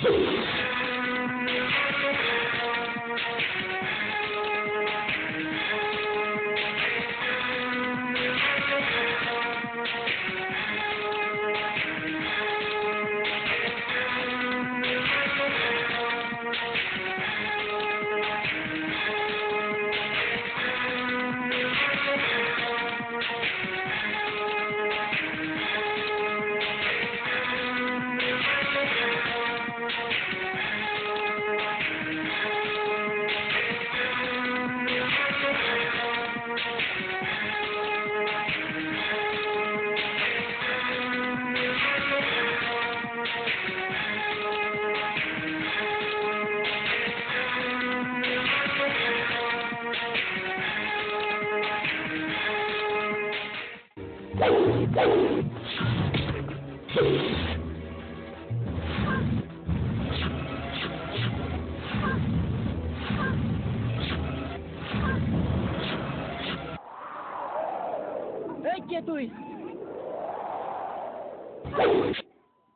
কে তুই?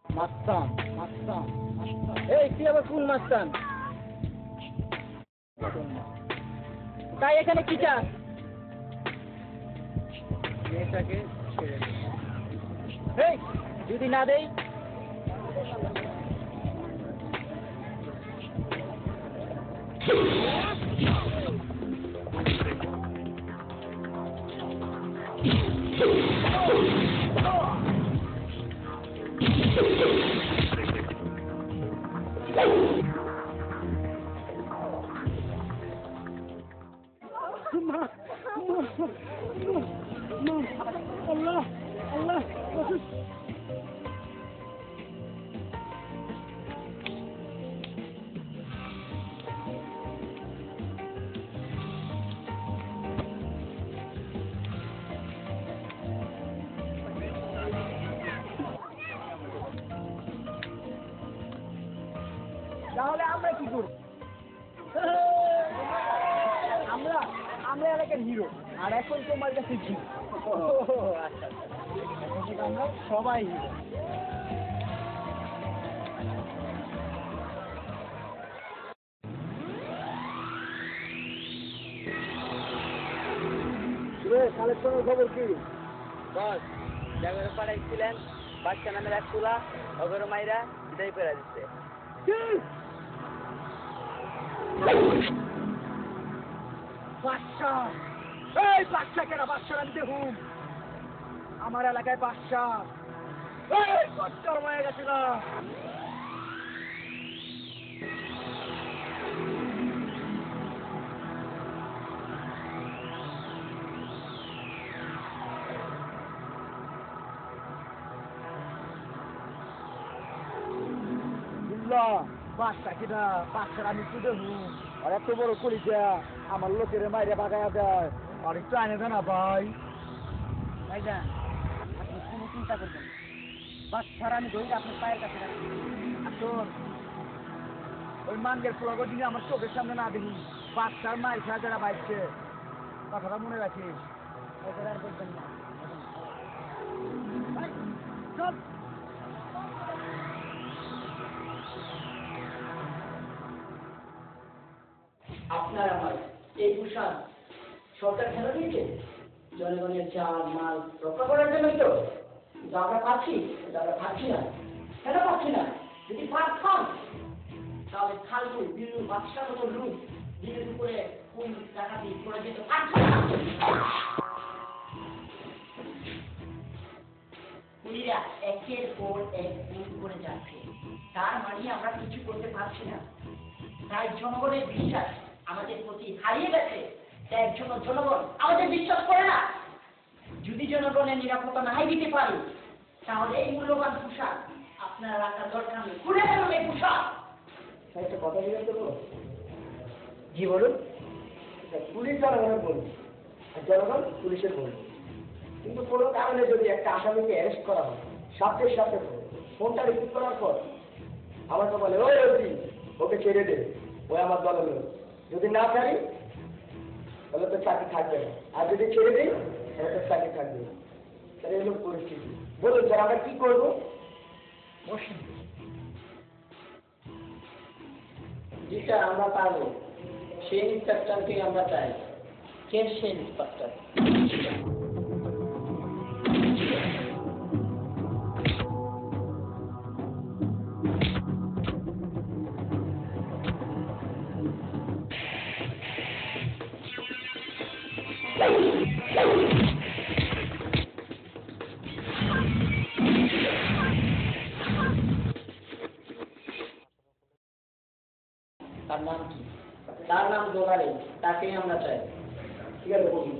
মাস্তান মাস্তান মাস্তান। এই তুই আবার কোন মাস্তান? তাই এখানে কি চাস? মেয়েটাকে ছেড়ে দে। এই যদি না দেই আল্লাহ আল্লাহ তাহলে আমরা কি করব? আমরা আমরা এলাকার হিরো আর এখন তোমার কাছে জিরো। আচ্ছা আমরা সবাই হিরো। কালেকশনের খবর কি? বস জায়গায় পাঠাইছিলেন বাচ্চা নামের এক তুলা অগর মাইরা বিদায় করে দিচ্ছে। বাদশা, এই বাদশা কেনা? বাদশার আমি দেখুন আমার এলাকায় বাদশা বাচ্চার হয়ে গেছে না। বাচ্চা কিনা বাচ্চার আমি একটু দেখুন আর এত বড় কলিজা আমার লোকের মাইরে বাগায়া দেয় আর একটু আনে দেয় না ভাই। ভাইজান আপনি কোনো চিন্তা করবেন না, বাচ্চার আমি ধরি আপনার পায়ের কাছে রাখি। আসুন ওই মানগের ফ্লগর দিনে আমার চোখের সামনে না দেখি বাচ্চার মায়ের খেলা যারা বাইছে, কথাটা মনে রাখি। আর বলবেন না সব আপনার আমার এই পোশাক সরকার কেন দিয়েছে? জনগণের চাল মাল রক্ষা করার জন্যই তো। কিন্তু আমরা পাচ্ছি, আমরা পাচ্ছি না। কেন পাচ্ছি না? যদি পারতাম তাহলে খালপুর বিল্লু বাদশার মতো লোক দিনের উপরে কোন টাকা দিয়ে করে যেতে পারতাম না। পুলিরা একের পর এক ভুল করে যাচ্ছে, তার মানে আমরা কিছু করতে পারছি না। তাই জনগণের বিশ্বাস আমাদের প্রতি হারিয়ে গেছে। তাই জনগণ আমাদের বিশ্বাস করে না। যদি জনগণের নিরাপত্তা নাই দিতে পারি তাহলে এই মূল্যবান পোশাক আপনারা রাখার দরকার নেই। খুলে ফেলুন এই পোশাক। একটা কথা জিজ্ঞেস করবো? জি বলুন। পুলিশ জনগণের বলুন আর জনগণ পুলিশের বলুন, কিন্তু কোনো কারণে যদি একটা আসামিকে অ্যারেস্ট করা হয় সাথে সাথে ফোনটা রিসিভ করার পর আমাকে বলে ওই ওই ওকে ছেড়ে দে, ওই আমার দলের লোক। যদি না পারি তাহলে তো চাকরি থাকবে না, আর যদি ছেড়ে দিই তাহলে তো চাকরি থাকবে না। তাহলে এই লোক পরিস্থিতি বলুন স্যার আমরা কি করবো? জি স্যার, আমরা পারবো। সেই ইন্সপেক্টরকে আমরা চাই। কে সেই ইন্সপেক্টর? তার নাম কি? তার নাম জোগাড়ি, তাকেই আমরা চাই। ঠিক আছে, বলুন।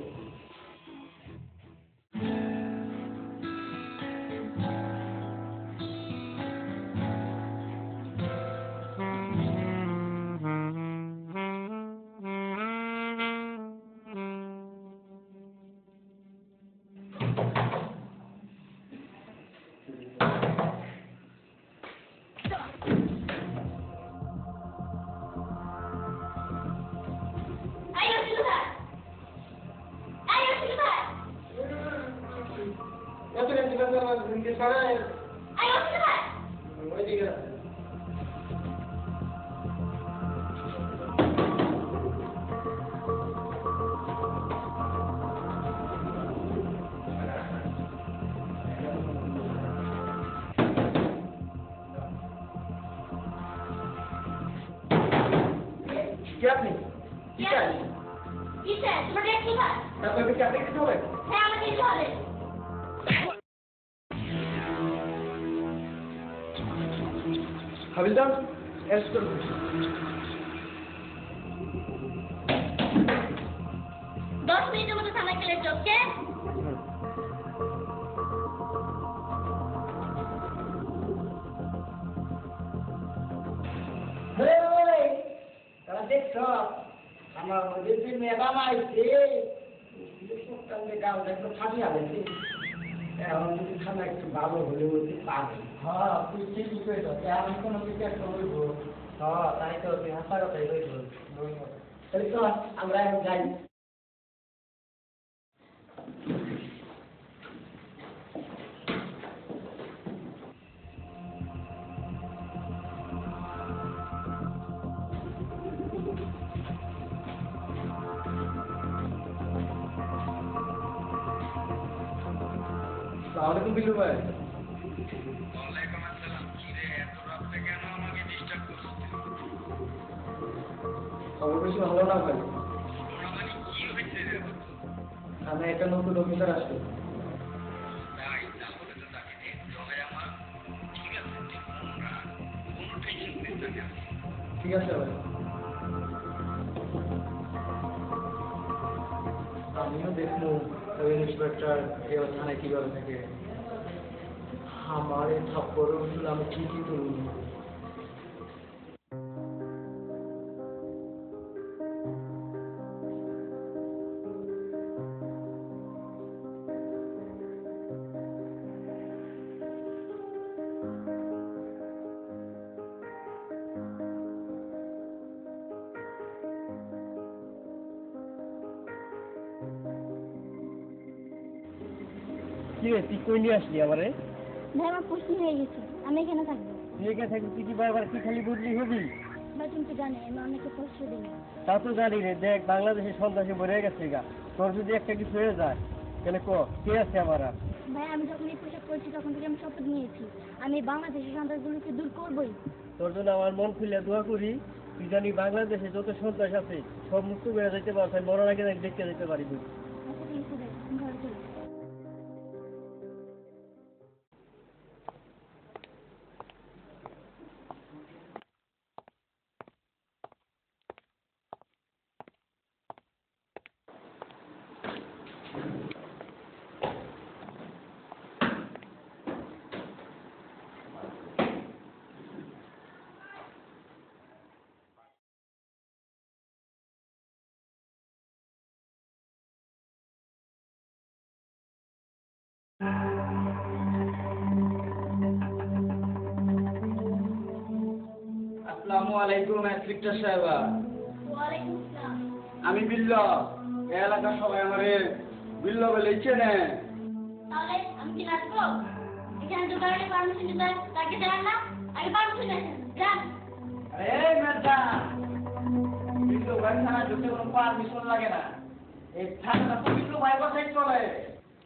কে আপনি? কি চাই? তারপরে কি আপনি কিছু হবে? হাবিলদার, অ্যারেস্ট করুন। 10 মিনিটের মধ্যে থানায় গেলে চোখকে তারা দেখছ আমার মধ্যে যে মেয়েরা মাইছে গালটা একটু ফাটিয়ে গেছে। এখন যদি খানা একটু ভালো হলে বলতে পারবে। হ্যাঁ, তুই ঠিকই কইছ। আমি কোনো কিছু একটা বলব। হ্যাঁ, তাই তো তুই হাসা কথাই কইছ। তাহলে তো আমরা এখন যাই। আসসালামু আলাইকুম বিল্লু ভাই। ওয়ালাইকুম আসসালাম। কি রে, এত রাত্রে কেন আমাকে ডিস্টার্ব করছিস? খবর বেশি ভালো না ভাই। তোরা মানে কি হয়েছে রে? আমি একটা নতুন অফিসার আসছে। তাই তাহলে তো তাকে দেখতে হবে আমার। ঠিক আছে, তুই ফোন রাখ, কোনো টেনশন নিস না। ঠিক আছে ভাই। আমিও দেখবো ওই ইন্সপেক্টর এবার থানায় কিভাবে থাকে। আমার এই থাপ্পড় আমি ঠিকই করবো। কি রে, তুই কই নিয়ে আসলি আমারে? ভাই আমার প্রশ্ন হয়ে গেছে, আমি এখানে থাকবো। তুই এখানে থাকবি, তুই কি বারবার কি খালি বদলি হবি? ভাই তুমি তো জানি আমি অনেকে প্রশ্ন দিই। তা তো জানি রে। দেখ, বাংলাদেশের সন্ত্রাসী ভরে গেছে গা। তোর যদি একটা কিছু হয়ে যায় তাহলে কে আছে আমার আর? ভাই আমি যখন এই পোশাক পরেছি তখন থেকে আমি শপথ নিয়েছি আমি বাংলাদেশের সন্ত্রাসগুলোকে দূর করবোই। তোর জন্য আমার মন খুলে দোয়া করি। তুই জানি বাংলাদেশে যত সন্ত্রাস আছে সব মুক্ত বেড়ে যেতে পারছে, মরার আগে দেখতে যেতে পারি তুই। আচ্ছা ঠিক আছে ভাই, আমি ঘরে চলি। আসসালামু আলাইকুম ইন্সপেক্টর সাহেব। ওয়ালাইকুম আসসালাম। আমি বিল্ল। এই এলাকার সবাই আমারে বিল্ল বলে চেনে। তাহলে আমি কি নাচবো? এখানে দোকানে পারমিশন দিতে তাকে জানান না, আগে পারমিশন নেন যান। এই মেদা বিল্লু ভাই থানা ঢুকতে কোনো পারমিশন লাগে না, এই থানাটা তো বিল্লু ভাই বাসায় চলে।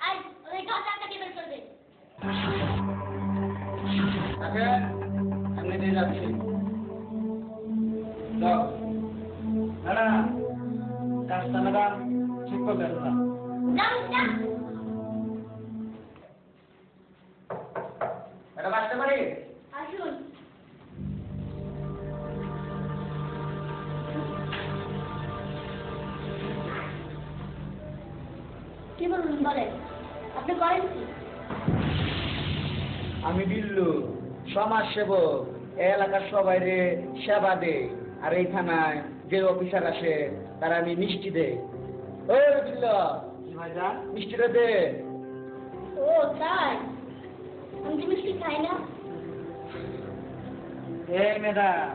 আই ওই গাছটা কে বের করবে দেখেন আমি দিয়ে যাচ্ছি। যাও ম্যাডাম, কাজটা ম্যাডাম ঠিক করবেন না। যাও যা ম্যাডাম আসতে পারি? আসুন। কি বলুন বলেন, আপনি করেন কি? আমি বিল্লু, সমাজ সেবক, এলাকার সবাইরে সেবা দে, আর এই থানায় যে অফিসার আসে তারা আমি মিষ্টি দে। ওই বিল্লু, ভাইজান মিষ্টিটা দে। ও তাই, আমি তো মিষ্টি খাই না। এই ম্যাডাম,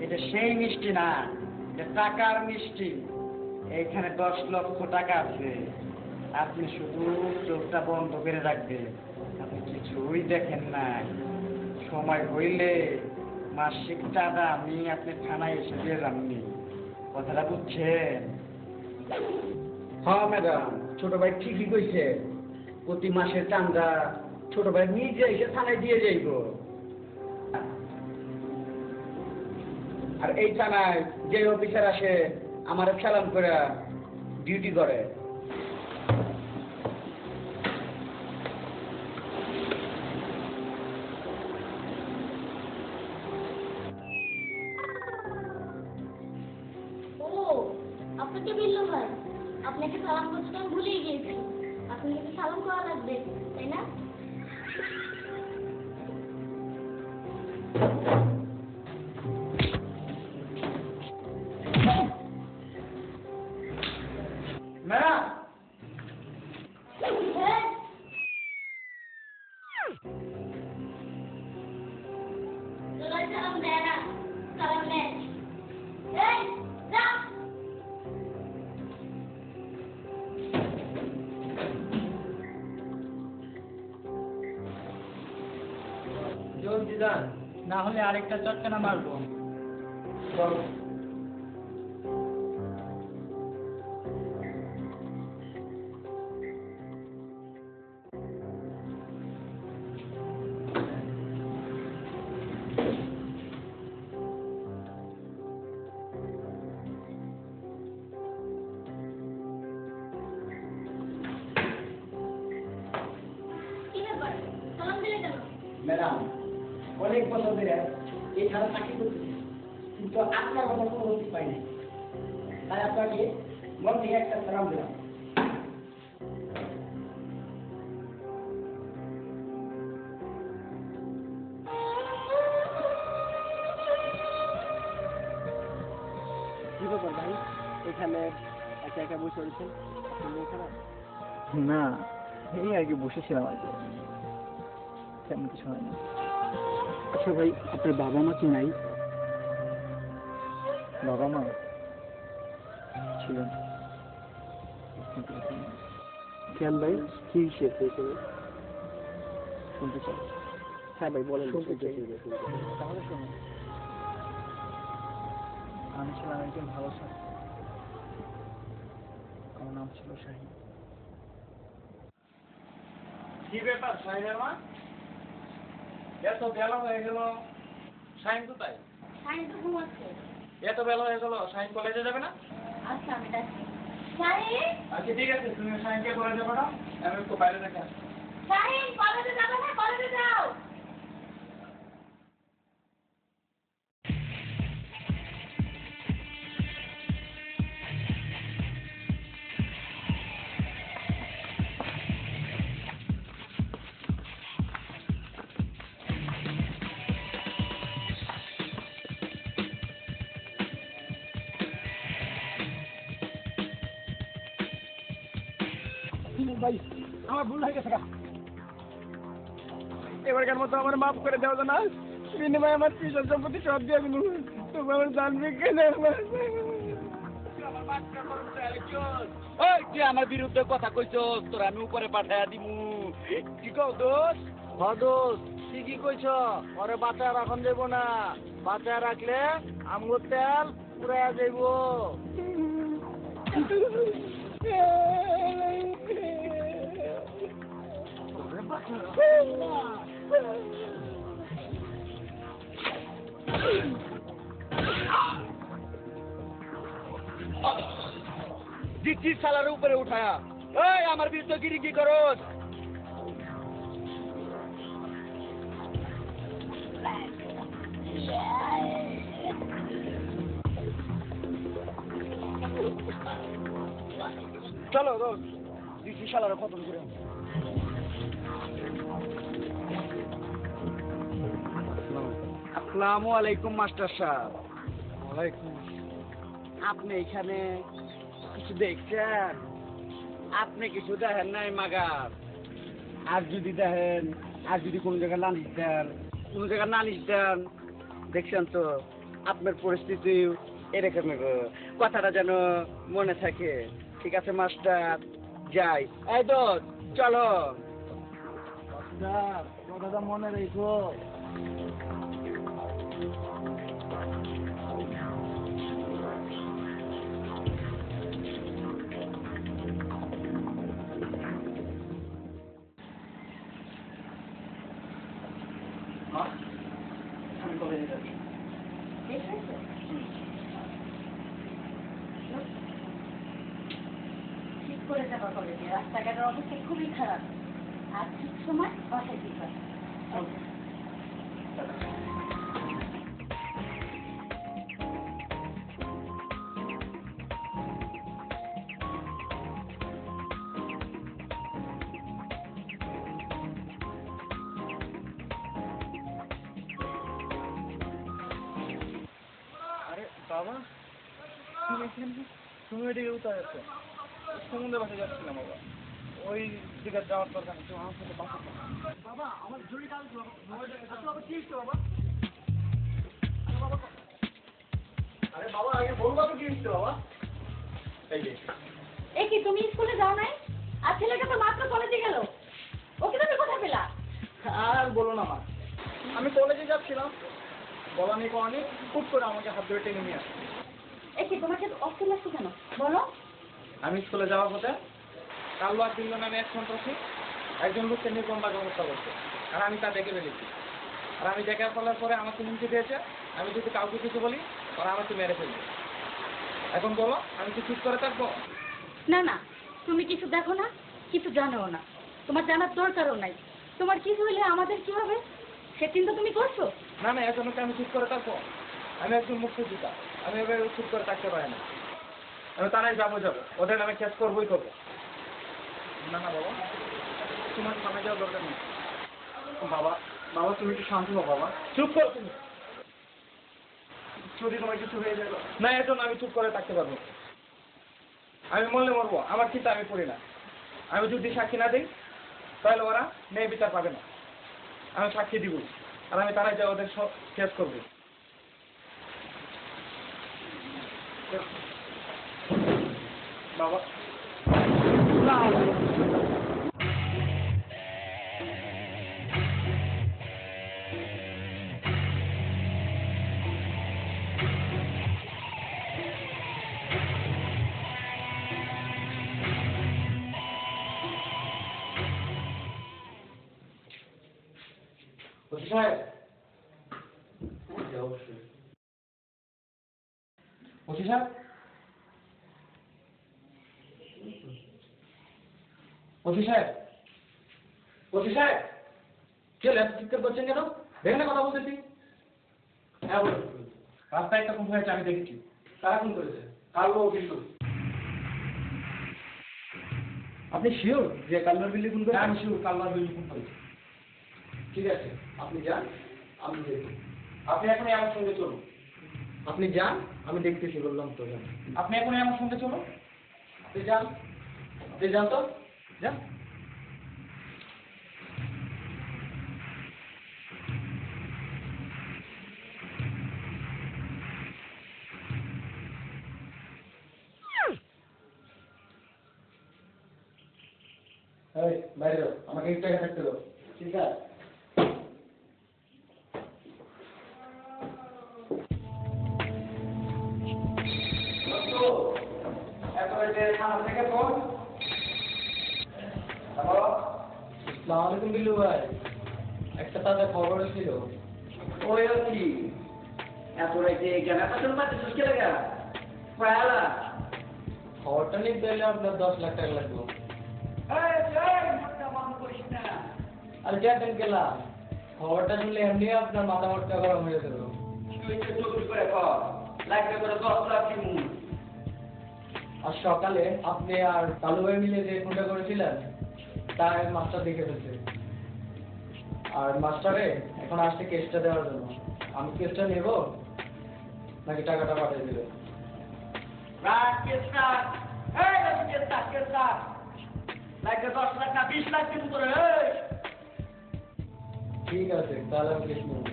এটা সেই মিষ্টি না, এটা টাকার মিষ্টি। এইখানে 10 লক্ষ টাকা আছে, আপনি শুধু চোখটা বন্ধ করে রাখবেন, আপনি কিছুই দেখেন না। সময় হইলে মাসিক চাঁদা আমি আপনি থানায় এসে দিয়ে যাননি, কথাটা বুঝছেন? হ্যাঁ ম্যাডাম, ছোট ভাই ঠিকই কইছে, প্রতি মাসের চাঁদা ছোট ভাই নিজে এসে থানায় দিয়ে যাইব। আর এই থানায় যে অফিসার আসে আমার সালাম করে ডিউটি করে। ও আপনাকে বিল্লু ভাই, আপনাকে সালাম করতে আমি ভুলেই গিয়েছি। আপনাকে সালাম করা লাগবে তাই না? ম্যাডাম, সালাম দেয় না, সালাম নেয়। এই যা জলদি যান, না হলে আরেকটা চটকানা মারবো। কি ব্যাপার, সালাম দিলে কেন? ম্যাডাম, অনেক বছর ধরে এই থানা চাকরি করতেছি, কিন্তু আপনার কথা কোনো উচিত পাই নাই, তাই আপনাকে মন থেকে একটা সালাম দিলাম। কি ব্যাপার ভাই, এখানে একা একা বসে রয়েছেন? না, এই আর কি বসেছিলাম আর কি, তেমন কিছু হয় না। আচ্ছা ভাই, আপনার বাবা মা কি নাই? বাবা মা ছিলেন। কেন ভাই, কি হয়েছে এখানে? শুনতে চাই? হ্যাঁ ভাই বলেন। শুনতে চাই। তাহলে শোনো, আমি ছিলাম একজন ভালো ছাত্র, আমার নাম ছিল শাহিন। কি ব্যাপার শাহিনের মা, এত বেলা হয়ে গেল, শাহিন কোথায়? শাহিন তো ঘুমাচ্ছে। এত বেলা হয়ে গেল, শাহিন কলেজে যাবে না? আচ্ছা আমি ডাকছি। শাহিন, আচ্ছা ঠিক আছে, তুমি শাহিনকে কলেজে পাঠাও, আমি একটু বাইরে দেখে আসি। শাহিন কলেজে যাবে না, কলেজে যাও। ভাই, আমার ভুল হয়ে গেছে, এবারকার মতো আমার মাফ করে দেওয়া না, বিনিময়ে আমার পিছন সম্পত্তি সব দিয়ে দিন, তবু আমার জানবে কেন? ওই তুই আমার বিরুদ্ধে কথা কইছস, তোর আমি উপরে পাঠাইয়া দিমু। কি কও দোষ? হ দোষ, ঠিকই কইছ, ওরে বাঁচা রাখন দেব না, বাঁচায় রাখলে আমগো তেল পুরাইয়া যাইব। দিচ্ছি সালার উপরে উঠায়া। এই আমার বিরুদ্ধে গিরি কি করস? চলো রোজ দিচ্ছি সালার খতম করে। আসসালামু আলাইকুম মাস্টার সাহেব। ওয়ালাইকুম। আপনি এখানে কিছু দেখছেন? আপনি কিছু দেখেন নাই মাগার? আর যদি দেখেন, আর যদি কোনো জায়গায় নালিশ দেন, কোনো জায়গায় নালিশ দেন, দেখছেন তো আপনার পরিস্থিতি এরকম, কথাটা যেন মনে থাকে। ঠিক আছে মাস্টার, যাই। এই তো চলো মাস্টার, কথাটা মনে রেখো। আমি কলেজে যাচ্ছি। ঠিক করে যাবা কলেজে, রাস্তাঘাটের অবস্থা খুবই খারাপ। আর ঠিক সময় বাসায় ঠিক হয়। আরে বাবা, তুমি ওইদিকে উঠে যাচ্ছ? সমুদ্রের পাশে যাচ্ছিলাম বাবা। ওই দিকে যাওয়ার দরকার নেই, তুমি আমার সাথে বাসা করো। বাবা আমার জরুরি কাজ আছে বাবা। কি হচ্ছে বাবা? আরে বাবা আগে বলবা তো কি হচ্ছে বাবা? এই যে এ কি তুমি স্কুলে যাও নাই? আর ছেলেটা তো মাত্র কলেজে গেল, ওকে তুমি কোথায় পেলা? আর বলো না মা, আমি কলেজে যাচ্ছিলাম, বলা নেই কওয়া নেই, হুট করে আমাকে হাত ধরে টেনে নিয়ে আসে। এ কি তোমাকে অস্থির লাগছে কেন বলো? আমি স্কুলে যাওয়ার পথে কাল্লু আর তিনজন নামে এক সন্ত্রাসী একজন লোককে নির্মম বাজে অবস্থা করছে, আর আমি তা দেখে ফেলেছি। আর আমি দেখে ফেলার পরে আমাকে হুমকি দিয়েছে, আমি যদি কাউকে কিছু বলি ওরা আমাকে মেরে ফেলবে। এখন বলো আমি কি চুপ করে থাকবো? না না, তুমি কিছু দেখো না, কিছু জানো না, তোমার জানার দরকারও নাই। তোমার কিছু হলে আমাদের কি হবে সে চিন্তা তুমি করছো? না না, এখন কি আমি চুপ করে থাকবো? আমি একজন মুক্তিযোদ্ধা, আমি এভাবে চুপ করে থাকতে পারি না। আমি তারাই যাবো, ওদের নামে কেস করবোই করবো। না না বাবা, তোমার সামনে যাওয়ার দরকার নেই। বাবা বাবা তুমি একটু শান্ত হও বাবা। চুপ করো তুমি। যদি তোমার কিছু হয়ে যায় না, এখন আমি চুপ করে থাকতে পারবো। আমি মরলে মরবো, আমার চিন্তা আমি করি না। আমি যদি সাক্ষী না দিই তাহলে ওরা ন্যায় বিচার পাবে না। আমি সাক্ষী দিব, আর আমি তারাই যা ওদের সব কেস করবো। বাবা ওসি সাহেব, অবশ্যই ওসি সাহেব, ওসি সাহেব, ওসি সাহেব, কি হলো এত চিৎকার করছেন কেন? দেখেন না কথা বলতেছি। হ্যাঁ বলুন। রাস্তায় একটা খুন হয়েছে, আমি দেখছি। কারা খুন করেছে? কালু ও বিল্লু। আপনি শিওর যে কালুর বিল্লু খুন করেছে? আমি শিওর কালুর বিল্লু খুন করেছে। ঠিক আছে, আপনি যান, আমি দেখি। আপনি এখন আমার সঙ্গে চলুন। আপনি যান, আমি দেখতেছি বললাম তো। যান, আপনি এখন আমার সঙ্গে চলুন। আপনি যান, আপনি যান তো, যান। এই বাইরে যাও, আমাকে একটু টাকা থাকতে দাও। ঠিক আছে। ওই যে থানা থেকে ফোন। হ্যালো, আসসালামু আলাইকুম বিল্লু ভাই, একটা তাজা খবর ছিল। ওই আর কি এত রাইতে কেন পাচন পাতে সুস্কে লাগা পয়ালা খবরটা নিতে হলে আপনার 10 লাখ টাকা লাগবে। আর যেতেন গেলা খবরটা শুনলে এমনি আপনার মাথা মোটকা গরম হয়ে যেত। আর সকালে আপনি আর কালু ভাই মিলে যে ফোনটা করেছিলেন তার মাস্টার দেখে ফেলছে। আর মাস্টারে এখন আসছে কেসটা দেওয়ার জন্য। আমি কেসটা নেব নাকি টাকাটা পাঠিয়ে দেবে? ঠিক আছে, তাহলে আমি কেস নেব।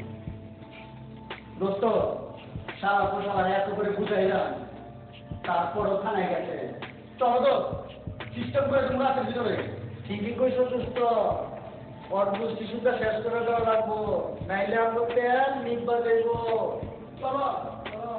দোস্ত সারা পোশালা এত করে বুঝাইলাম তারপরও থানায় গেছে। চলো তো সিস্টেম করে তোমরা আছে ভিতরে। ঠিকই কইছো দোস্ত, অদ্ভুত শিশুটা শেষ করে দেওয়া লাগবো, নাইলে আমরা তেল নিব্বা দেব। চলো চলো।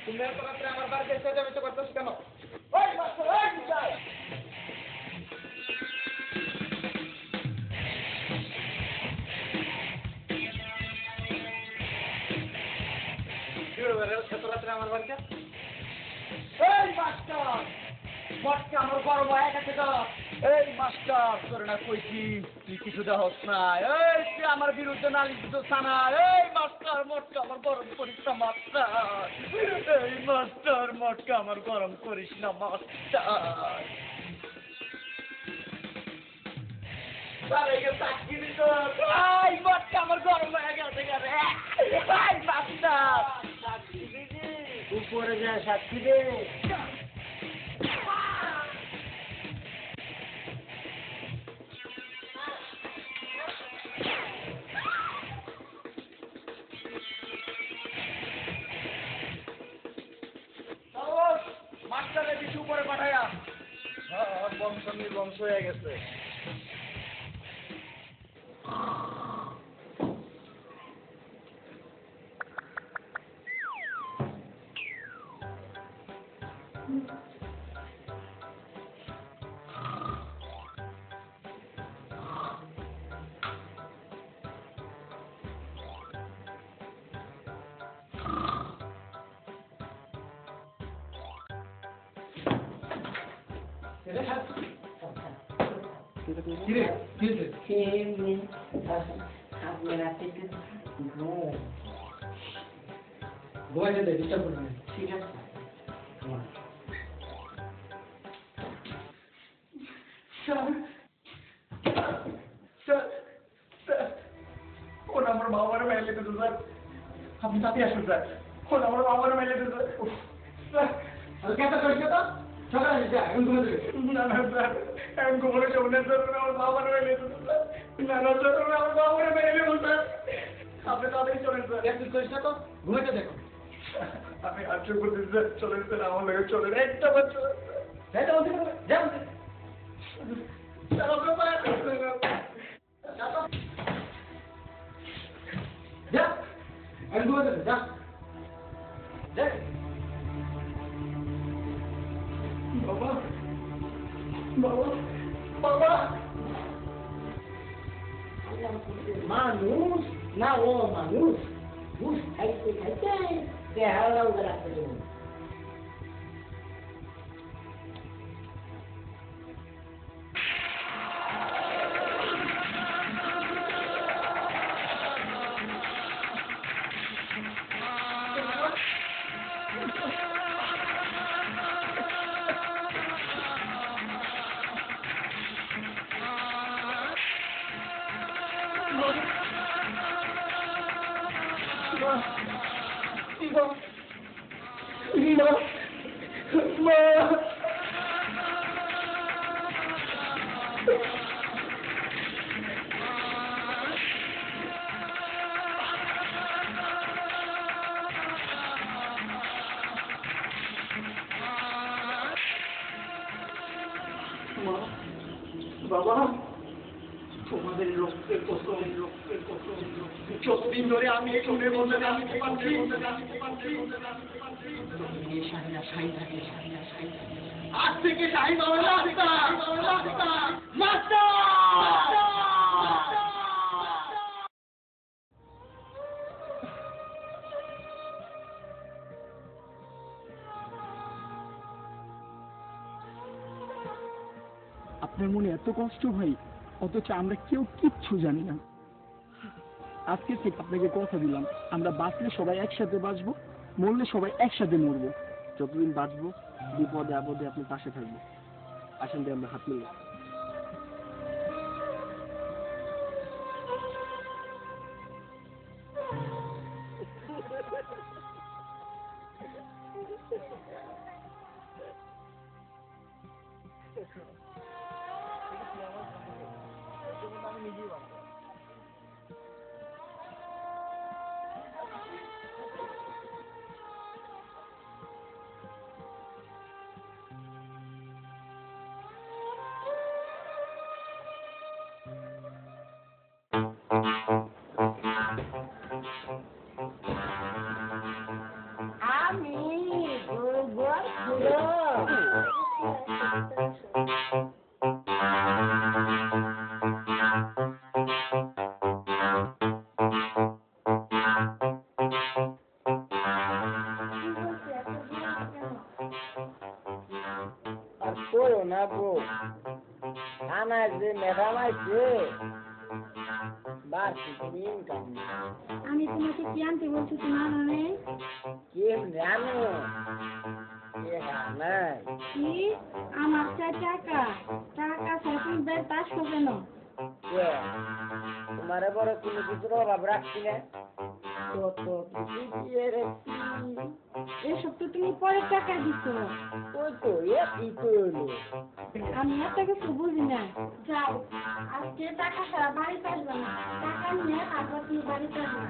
তুমি এত রাত্রে আমার বাড়িতে এসে যাবে তো করতেছ কেন? এত রাত্রে আমার বাড়িতে এই মাস্টার মটকা আমার গরম হয়ে গেছে তো। এই মাস্টার তোর না কইছি তুই কিছু দেহস না। এই তুই আমার বিরুদ্ধে নালিশ দিতেছ না। এই মাস্টার মটকা আমার গরম করিস না মাস্টার। এই মাস্টার মটকা আমার গরম করিস না মাস্টার। এই মটকা আমার গরম হয়ে গেছে রে। এই মাস্টার উপরে যা সাক্ষী দে। মাস্টারের কিছু উপরে পাঠায়া বংশ নির্বংশ হয়ে গেছে। ঘুমাইতে দে, ডিস্টার্ব করবে না। ঠিক আছে ওরা আমার বাবার মেলে দিত স্যার। আপনি তাতে আসুন স্যার। ওরা আমার বাবার মেলে দিত স্যার। কেন করছো তো? সকালে এসে এখন ঘুমে দেবে। না না স্যার আমি ঘুমোলে যাবো না স্যার। ওরা আমার বাবার মেলে দিত স্যার। না না স্যার ওরা আমার বাবার মেলে দেবো স্যার। আপনি তাড়াতাড়ি চলেন স্যার। একটু করিস না তো, ঘুমাইতে দেখো। আমি আশ্চর্য করতেছি স্যার। চলেন স্যার আমার লোক চলেন একটা বার চলেন স্যার। যাও। চলো স্যার। যা, এখন ঘুমাইতে দে, যা। যা। বাবা বাবা বাবা মানুষ না ও মানুষ ঘুষ খাইতে খাইতে দেহারাও রাখতে দেবো। মা বাবা তোমাদের রক্তের কসম যতদিন ধরে আমি এই চুনের মধ্যে আসতে পারছি আজ থেকে শাহিন হবে না মাস্টার আপনার মনে এত কষ্ট ভাই, অথচ আমরা কেউ কিচ্ছু জানি না। আজকে থেকে আপনাকে কথা দিলাম, আমরা বাঁচলে সবাই একসাথে বাঁচবো, মরলে সবাই একসাথে মরবো। যতদিন বাঁচবো বিপদে আপদে আপনি পাশে থাকবো। আসেন দিয়ে আমরা হাত মিলে। আর করো না বউ, থানায় যে ম্যাডাম আছে বার্ষিক ইনকাম আমি তোমাকে কি আনতে বলছি তুমি আনো নেই? কেমনে আনো নাই কি আমার চাই টাকা, টাকা ছাড়া তুমি বের পাস করবে না। তোমার বড় কোনো কিছুর অভাব রাখছি না, কত কিছু দিয়ে রেখেছি। এসব তো তুমি পরে টাকা দিচ্ছ। ওই তো একই করলো। আমি এত কিছু বুঝি না। যাও আজকে টাকা ছাড়া বাড়িতে আসবে না, টাকা নিয়ে তারপর তুমি বাড়িতে আসবে।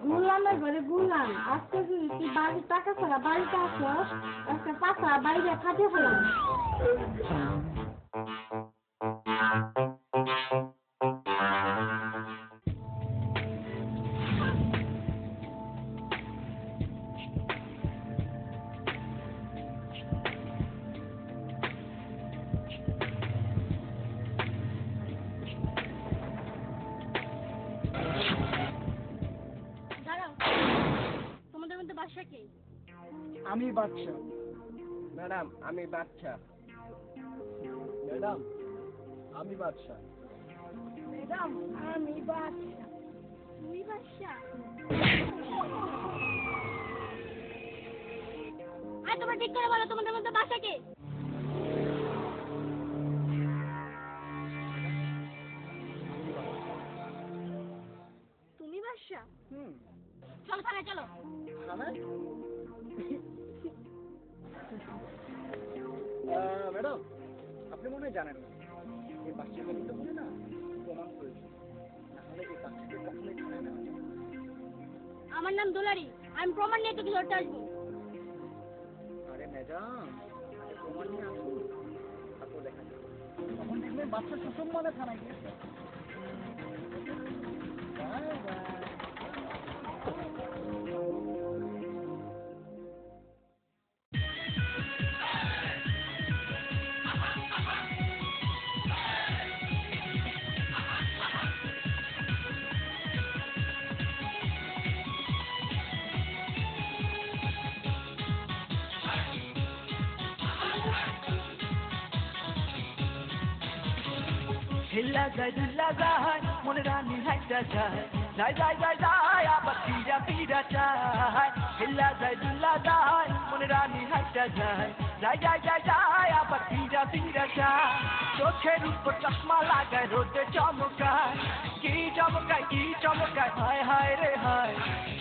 গুলামের ঘরে গুলাম, আজকে যদি তুই বাড়ির টাকা ছাড়া বাড়িতে আসস, একটা পাতা বাইরে ফাটে ফেলাম। তোমাদের মধ্যে বাসা কে? আমি বাচ্চা। ম্যাডাম আমি বাচ্চা। ম্যাডাম আমি বাচ্চা। ম্যাডাম আমি বাচ্চা। তুই বাচ্চা? আর তোমরা ঠিক করে বলো তোমাদের মধ্যে বাসা কে? তুমি বাসা? চলো থানায় চলো। ম্যাডাম আপনি মনে হয় জানেন না, এই বাচ্চাকে নিতে হলে না প্রমাণ প্রয়োজন, নাহলে এই বাচ্চাকে কখনোই থানায় নেওয়া যাবে না। আমার নাম দোলারি, আমি প্রমাণ নিয়ে তোকে ধরতে আসবো। আরে ম্যাডাম প্রমাণ নিয়ে আসুন, তারপর দেখা যাবে। তখন দেখবেন বাচ্চা সুসম্মানে থানায় গিয়েছে। Bye bye. হিল্লা যায় দুল্লা যায় মনে রানী হাইটা যায় যায় যায় যায় যায় আবার ফিরা ফিরা চায় হিল্লা যায় দুল্লা যায় মনে রানী হাইটা যায় যায় যায় যায় যায় আবার ফিরা ফিরা চায় চোখের উপর চশমা লাগায় রোদে চমকায় কি চমকায় হায় হায় রে হায়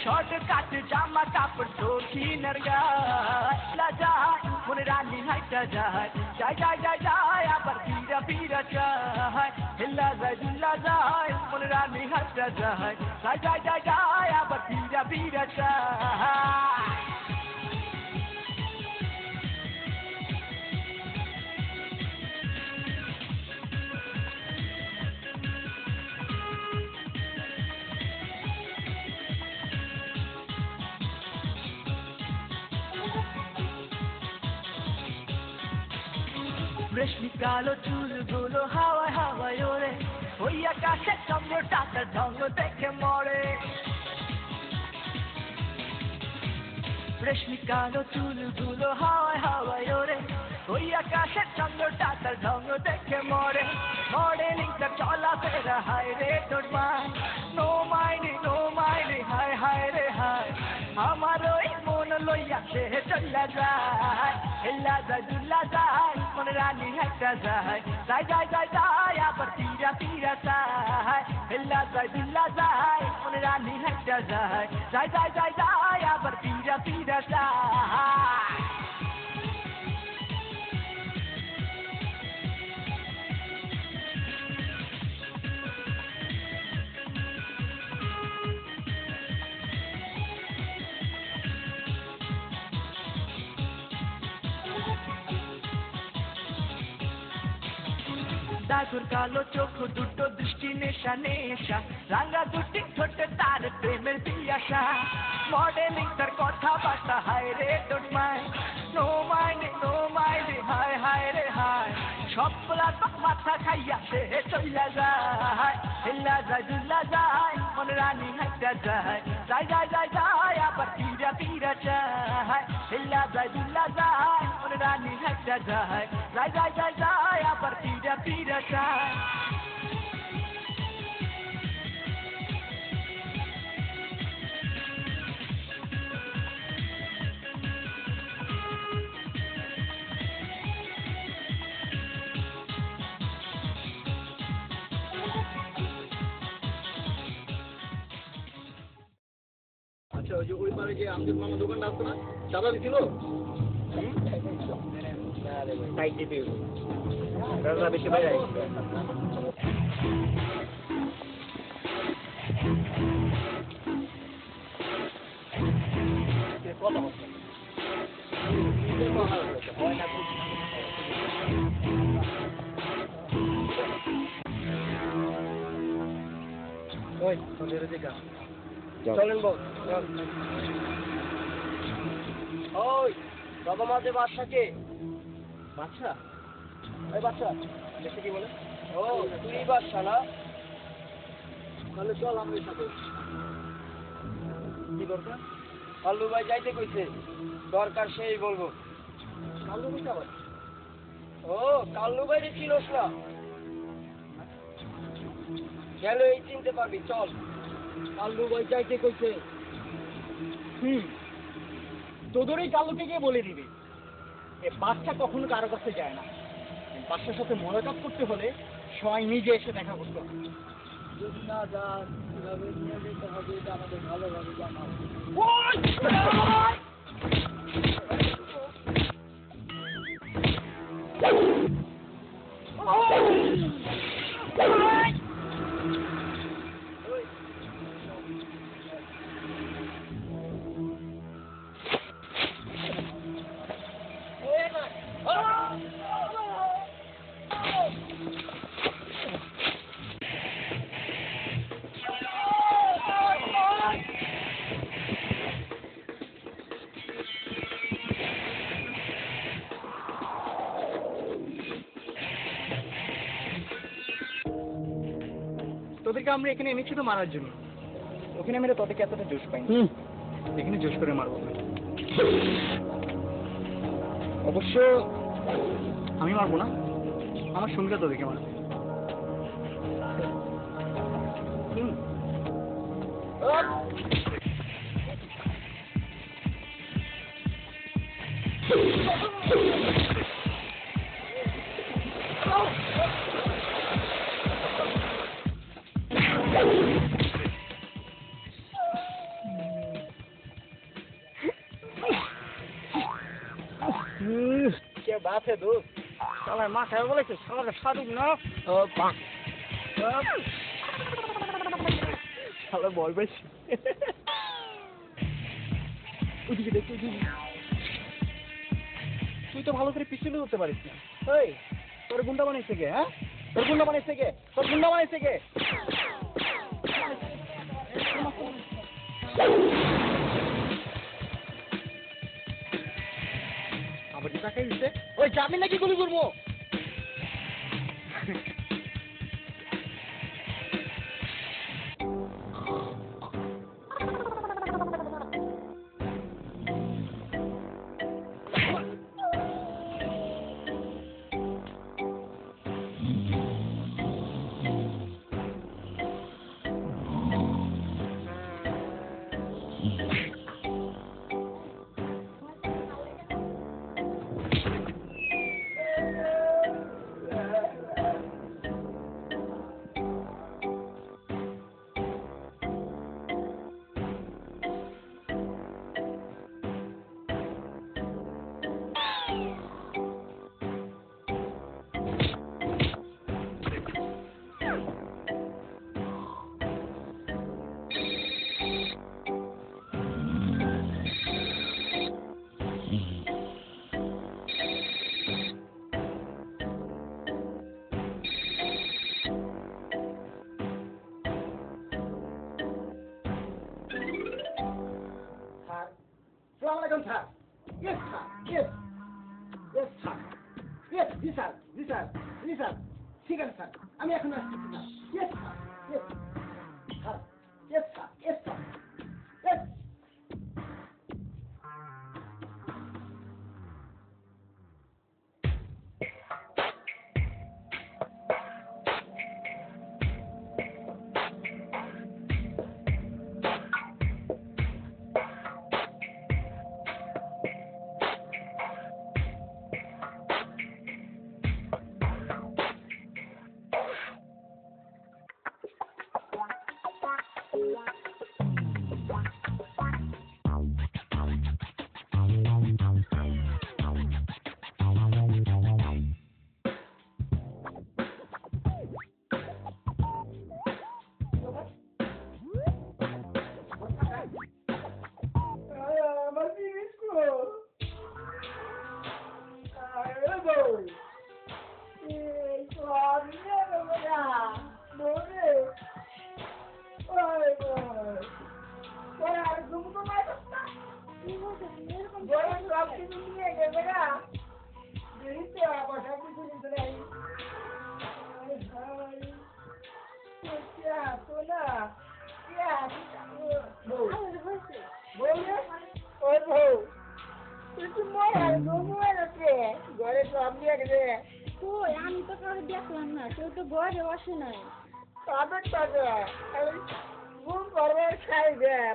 শর্ট কাট জামা কাপড় দক্ষিণের গায়ে যায় মনে রানী হাইটা যায় যায় যায় যায় যায় আবার ফিরা ফিরা চায় হিল্লা যায় দুল্লা যায় মনে মনে রানী হাইটা যায় যাই যাই যাই যাই আবার ফিরা ফিরা চায় রেশমি কালো চুলগুলো হাওয়ায় হাওয়ায় ওড়ে ওই আকাশের চন্দ্রটা তার ঢঙ্গ দেখে মরে রেশমি কালো চুলগুলো হাওয়ায় হাওয়ায় ওড়ে ওই আকাশের চন্দ্রটা তার ঢঙ্গ দেখে মরে মডেলিং তার চলাফেরা হায় রে তোর মায় নো মাইনে হায় হায় রে হায় আমার ওই মন লইয়া সে চল্লা যায় হেল্লা যায় দুল্লা যায় মনে রানী হাইটা যায় যাই যাই যাই যাই আবার ফিরা ফিরা যায় হেল্লা যায় দুল্লা যায় মনে রানী হাইটা যায় যাই যাই যাই যাই আবার ফিরা ফিরা যায় দাগুর কালো চোখ দুটো দৃষ্টি নেশা নেশা রাঙা দুটি ঠোঁটে তার প্রেমের পিয়াসা মডেলিং তার কথাবার্তা হায় রে তোর মায় নো মাইনে হায় হায় রে হায় সবলা তো মাথা খাইয়া সে চইলা যায় হেল্লা যায় দুল্লা যায় মনে রানী হাইটা যায় যাই যাই যাই যাই আবার ফিরা ফিরা যায় হেল্লা যায় দুল্লা যায় মনে রানী হাইটা যায় যাই যাই যাই যাই আবার ফিরা ফিরা যায় আচ্ছা ওই যে ওই পারে যে আমাদের মামা দোকানটা আসতো না চাঁদা দিছিল তাই দিতে বেশি বাইরে কত ওই তোদের দিকে চলেন বল ওই বাবা মাঝে বাচ্চাকে বাচ্চা ওই বাচ্চা দেখে কি বলে ও তুই বাচ্চা না তাহলে চল আমাদের সাথে কি দরকার কাল্লু ভাই যাইতে কইছে দরকার সেই বলবো কাল্লু ভাই আবার ও কাল্লু ভাই রে চিনোস না গেলে এই চিনতে পারবি চল কাল্লু ভাই যাইতে কইছে তোদের এই কাল্লুকে গিয়ে বলে দিবি এ বাচ্চা কখনো কারো কাছে যায় না বাচ্চার সাথে মোলাকাত করতে হলে সবাই নিজে এসে দেখা করতে হবে যদি না যান কিভাবে নিয়ে যেতে হবে এটা আমাদের ভালোভাবে জানা তোদেরকে আমরা এখানে এনেছি তো মারার জন্য ওখানে মেরে তোদেরকে এতটা জোশ পাইনি এখানে জোশ করে মারবো অবশ্য আমি মারবো না আমার সঙ্গীরা তোদেরকে মারবে क्या बात है दोस्त साला माथा बोले साला साधु ना শালা ভয় পাইছি ওদিকে দেখ তুই তো ভালো করে পিছনে ধরতে পারিস না এই তোর গুন্ডা বানাইছে কে হ্যাঁ তোর গুন্ডা বানাইছে কে আবার কি টাকাই দিচ্ছে ওই জামিন নাকি গুলি করবো Assalamualaikum sir. Yes sir. Yes. Yes sir. Yes, জি স্যার ঠিক আছে স্যার আমি এখন আসছি sir yes sir yes sir yes sir yes আমি তো কারো দেখলাম না কেউ তো ঘরে বসে নাই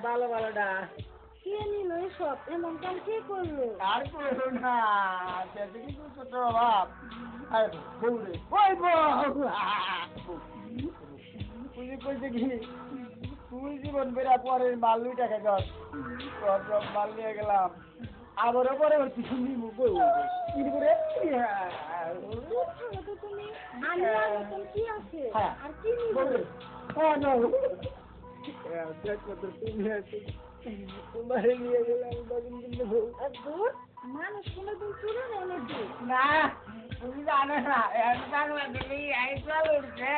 ভালো ভালোটা কে নিল এসব এমন কাম কে করলো আর করলো না ছোট বাপ তুই কইছে কি তুই জীবন বেড়া পরের মাল 2 টাকা দর সব মাল নিয়ে গেলাম আবারও পরে হচ্ছে শুনি মুখ কি করে তুমি কি আছে আর কি নিবে হ্যাঁ না দেখো তো তুমি আছে তোমারে নিয়ে গেলাম দূর মানুষ কোনোদিন চুরে নেই নাকি না তুমি জানো না জানো দিলি আই চল উঠছে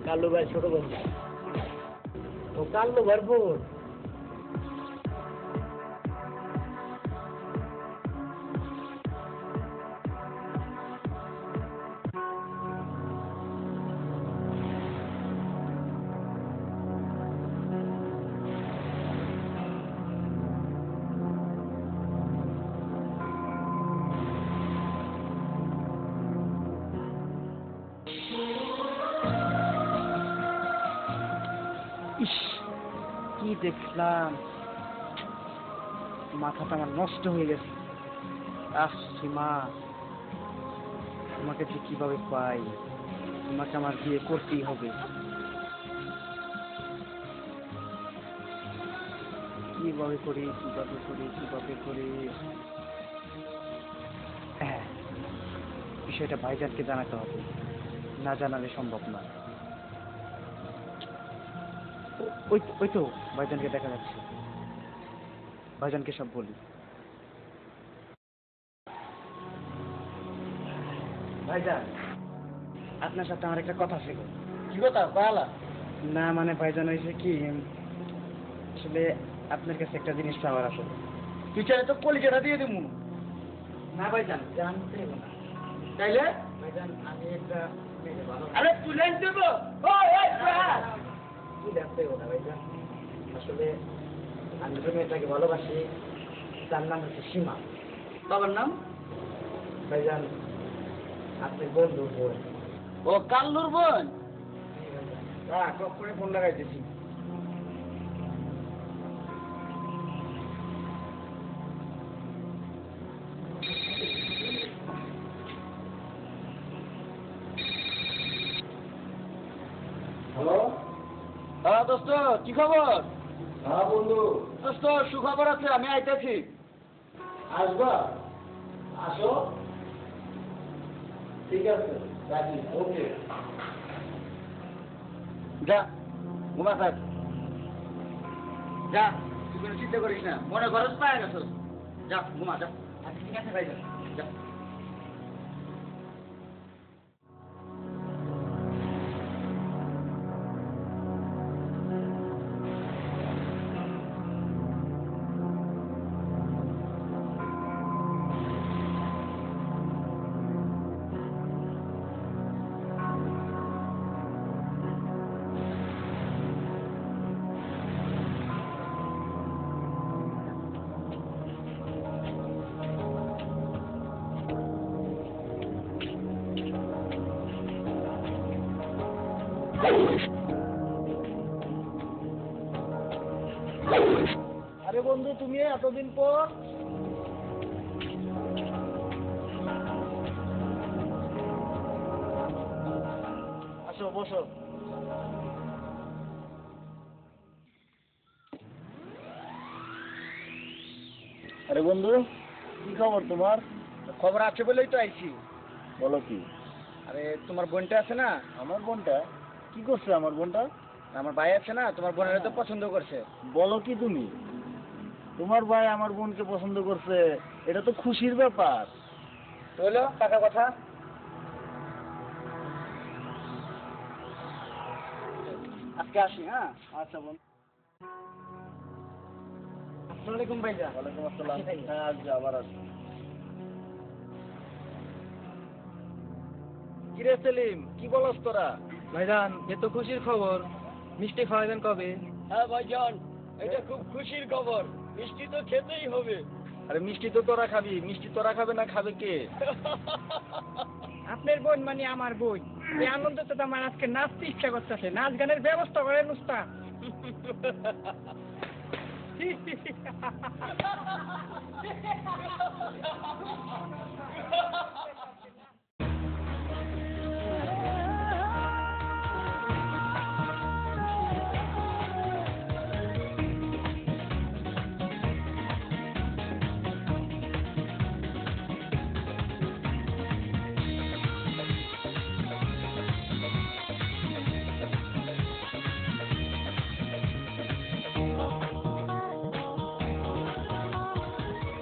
কাল্লু ভাই ছোট বন্ধু ও কাল্লু ভরপুর ইস, কি দেখলাম, মাথাটা আমার নষ্ট হয়ে গেছে। সীমা, তোমাকে যে কিভাবে পাই, তোমাকে আমার বিয়ে করতেই হবে। কিভাবে করি, হ্যাঁ, বিষয়টা ভাইজানকে জানাতে হবে, না জানালে সম্ভব না। ওই তো ভাইজানকে দেখা যাচ্ছে, ভাইজানকে সব বলি। ভাইজান, আপনার সাথে আমার একটা কথা ছিল। কি কথা কয়ালা? না মানে ভাইজান হয়েছে কি, আসলে আপনার কাছে একটা জিনিস চাওয়ার আসলে। পিছনে তো কলিজাটা দিয়ে দেবো। না ভাইজান, জানতে হবে না। তাইলে ভাইজান, আমি একটা মেয়েকে ভালো আরে তুলে দেবো। কি জানতে হবে না ভাইজান, আসলে আমি যে মেয়েটাকে ভালোবাসি তার নাম হচ্ছে সীমা। বাবার নাম? ভাইজান, আপনার বন্ধুর বোন। ও কাল্লুর বোন। টপ করে ফোন লাগাইতেছি। হ্যালো। হ্যাঁ দোস্ত, কি খবর? হ্যাঁ বন্ধু। দোস্ত সুখবর আছে, আমি আইতেছি। আসবা? আসো। ঠিক আছে, রাজি। ওকে। যা ঘুমা থাক, যা, তুই কোনো চিন্তা করিস না, মনে খরচ পায় গেছ। যা ঘুমা, যা। আচ্ছা ঠিক আছে ভাইজান। যা। আরে বন্ধু, তুমি এতদিন পর। আসো, বসো। আরে বন্ধু, কি খবর তোমার? খবর আছে বলেই তো আইছি। বলো কি? আরে তোমার বোনটা আছে না? আমার বোনটা কি করছে? আমার বোনটা? আমার ভাই আছে না, তোমার বোনের তো পছন্দ করছে। বলো কি তুমি? তোমার ভাই আমার বোনকে পছন্দ করছে, এটা তো খুশির ব্যাপার। তো হলো টাকা কথা। আজকে আসি। হ্যাঁ, আচ্ছা বোন। আসসালামু আলাইকুম ভাইজান। ওয়ালাইকুম আসসালাম। হ্যাঁ, আসবে, আবার আসবে। কিরে সেলিম, কি বলস তোরা? ভাইজান, এ তো খুশির খবর, মিষ্টি খাওয়াবেন কবে? হ্যাঁ ভাইজান, এটা খুব খুশির খবর, মিষ্টি তো খেতেই হবে। আরে মিষ্টি তো তোরা খাবি, মিষ্টি তোরা খাবে না খাবে কে? আপনার বোন মানে আমার বোন, এই আনন্দতে তো আমার আজকে নাচতে ইচ্ছা করতেছে। নাচ গানের ব্যবস্থা করেন উস্তাদ।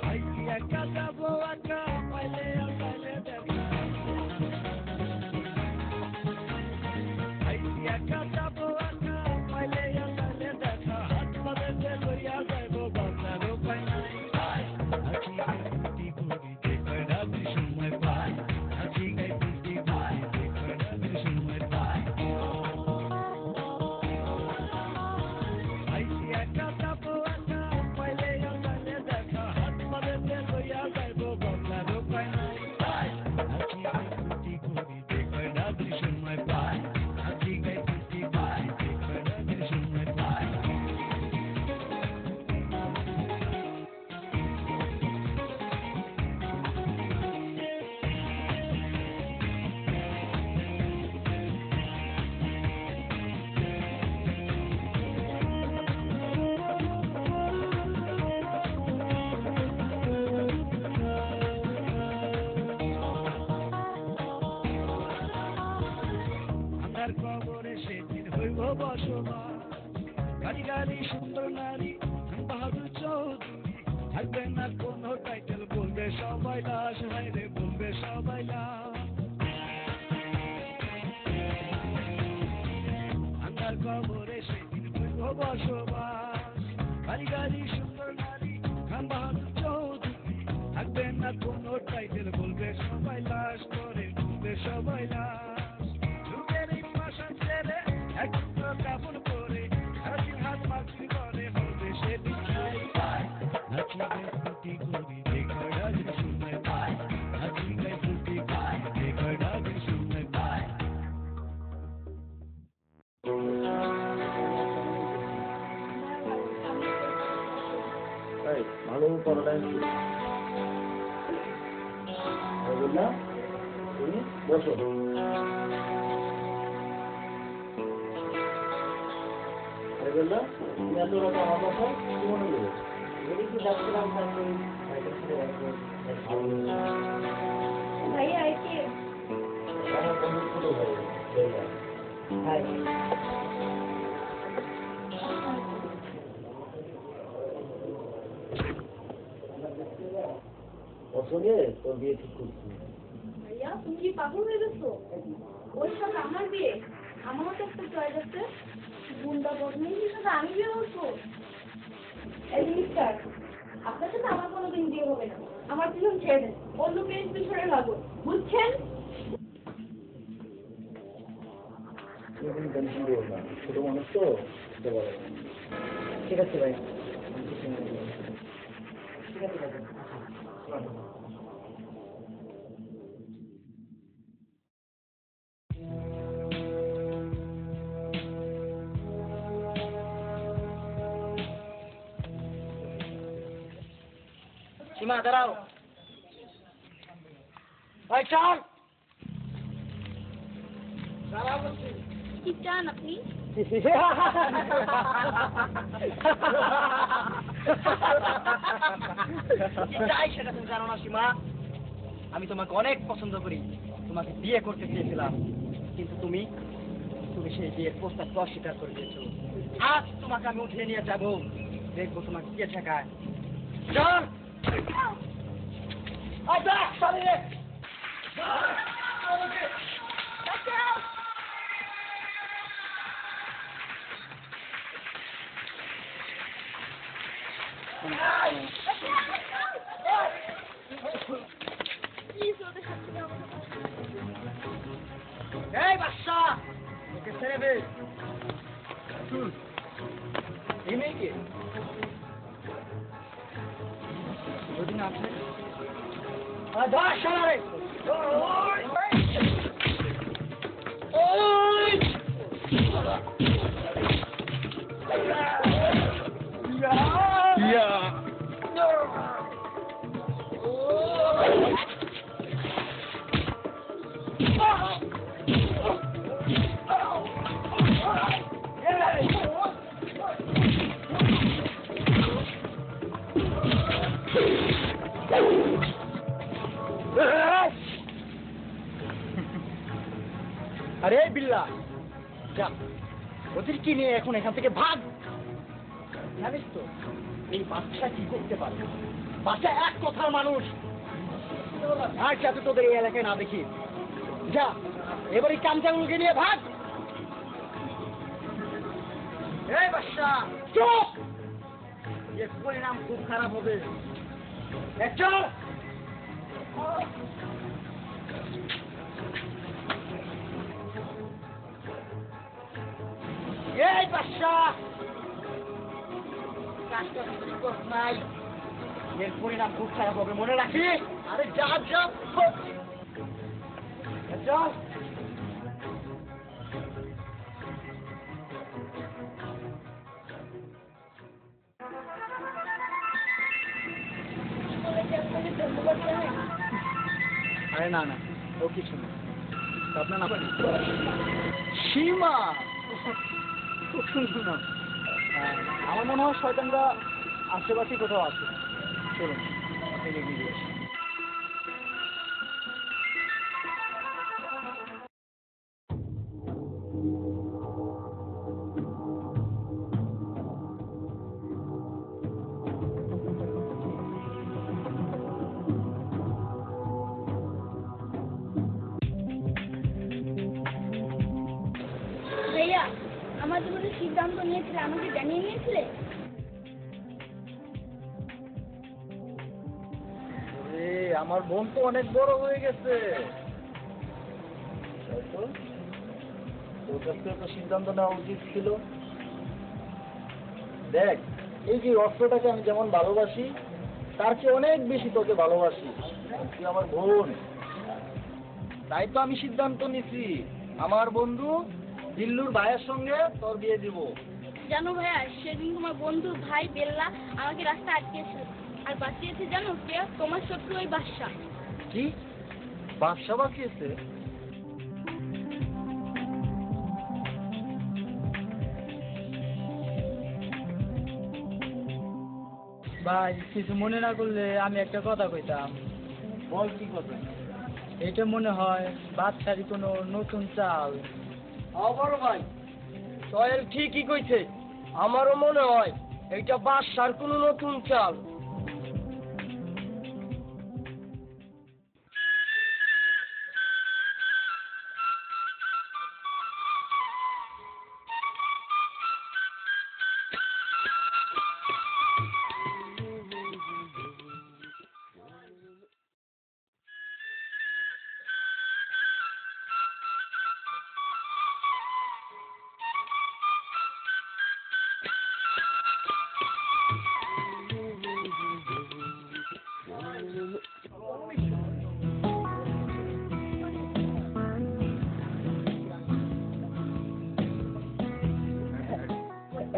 Ay, acá acabó acá, baile, baile, বসবাস গাড়ি গাড়ি সুন্দর নারী বাহাদুর চৌধুরী থাকবে না কোনো টাইটেল বলবে সবাই লাশ হায়রে বলবে সবাই লাশ আন্ধার কবরে সেদিন হইব বসবাস গাড়ি গাড়ি সুন্দর নারী বাহাদুর চৌধুরী থাকবে না কোনো টাইটেল বলবে সবাই লাশ করে বলবে সবাই লাশ যুগের এই পাশা ছেড়ে এখন তো কাপড় পরে সারাদিন হাত মাছি করে হবে সেদিন নাচিবে ফুটি করি দেখা ডাকে শুনে পায় নাচিবে ফুটি করি দেখা ডাকে শুনে পায় ভালো পড়ালেন না তুমি বসো বললা তুমি এত রকম আমার কথা কি মনে হলো কি যাচ্ছিলাম ভাইয়া এসে আমার বন্ধু ছোট ভাই অসঙ্গে তোর বিয়ে ঠিক করছি ভাইয়া তুমি কি পাগল হয়ে গেছো ওই সাথে আমার বিয়ে আমারও তো একটা চয়েস আছে গুন্ডা বদমাইশের সাথে আমি বিয়ে হবো এই মিস্টার আপনার সাথে আমার কোনোদিন বিয়ে হবে না আমার পিছন ছেড়ে দেন অন্য মেয়ের পিছনে লাগো বুঝছেন টেনশন করবো না ছোট মানুষ তো ঠিক আছে ভাই ঠিক আছে সীমা দাঁড়াও ভাই চল দাঁড়াও বলছি কি চান আপনি চাই সেটা তুমি জানো না সীমা আমি তোমাকে অনেক পছন্দ করি তোমাকে বিয়ে করতে চেয়েছিলাম কিন্তু তুমি সেই বিয়ের প্রস্তাবকে অস্বীকার করে দিয়েছো আজ তোমাকে আমি উঠিয়ে নিয়ে যাবো দেখবো তোমাকে কে ঠেকায় চল এই বাচ্চা ওকে ছেড়ে দে এই মেয়েকে যদি না আসে ধর সারা রে আরে বিল্লা যা ওদের কি নিয়ে এখন এখান থেকে ভাগ জানিস তো এই বাচ্চা কি করতে পারে বাচ্চা এক কথার মানুষ আর যাতে তোদের এই এলাকায় না দেখি যা এবার এই কামচাগুলোকে নিয়ে ভাগ এই বাচ্চা চুপ এর পরিণাম খুব খারাপ হবে চল এই বাচ্চা কাজটা তুই করছ নাই এর পরিণাম খুব খারাপ হবে মনে রাখিস আরে যা যা চল আরে না না ও কিছু না আপনার না সীমা খুব সুন্দর না আমার মনে হয় শয়তানরা আশেপাশে কোথাও আছে চলুন এগিয়ে দিয়ে আসি আমার জীবনে সিদ্ধান্ত নিয়েছিলে আমাকে জানিয়ে নিয়েছিলে? আমার বোন তো অনেক বড় হয়ে গেছে, তোর কাছ থেকে একটা সিদ্ধান্ত নেওয়া উচিত ছিল। দেখ, এই যে অস্ত্রটাকে আমি যেমন ভালোবাসি তার চেয়ে অনেক বেশি তোকে ভালোবাসি, তুই আমার বোন। তাই তো আমি সিদ্ধান্ত নিছি আমার বন্ধু দিল্লুর ভাইয়ের সঙ্গে তোর বিয়ে দিব। জানো ভাইয়া, সেদিন তোমার বন্ধু ভাই বেল্লা আমাকে রাস্তা আটকেছে, আর বাঁচিয়েছে জানো কে? তোমার শত্রু ওই বাদশা। কি বাদশা বাঁচিয়েছে? ভাই কিছু মনে না করলে আমি একটা কথা কইতাম। বল, কি কথা? এটা মনে হয় বাদশারই কোনো নতুন চাল। বড় ভাই সোহেল ঠিকই কইছে, আমারও মনে হয় এইটা বাদশার কোনো নতুন চাল।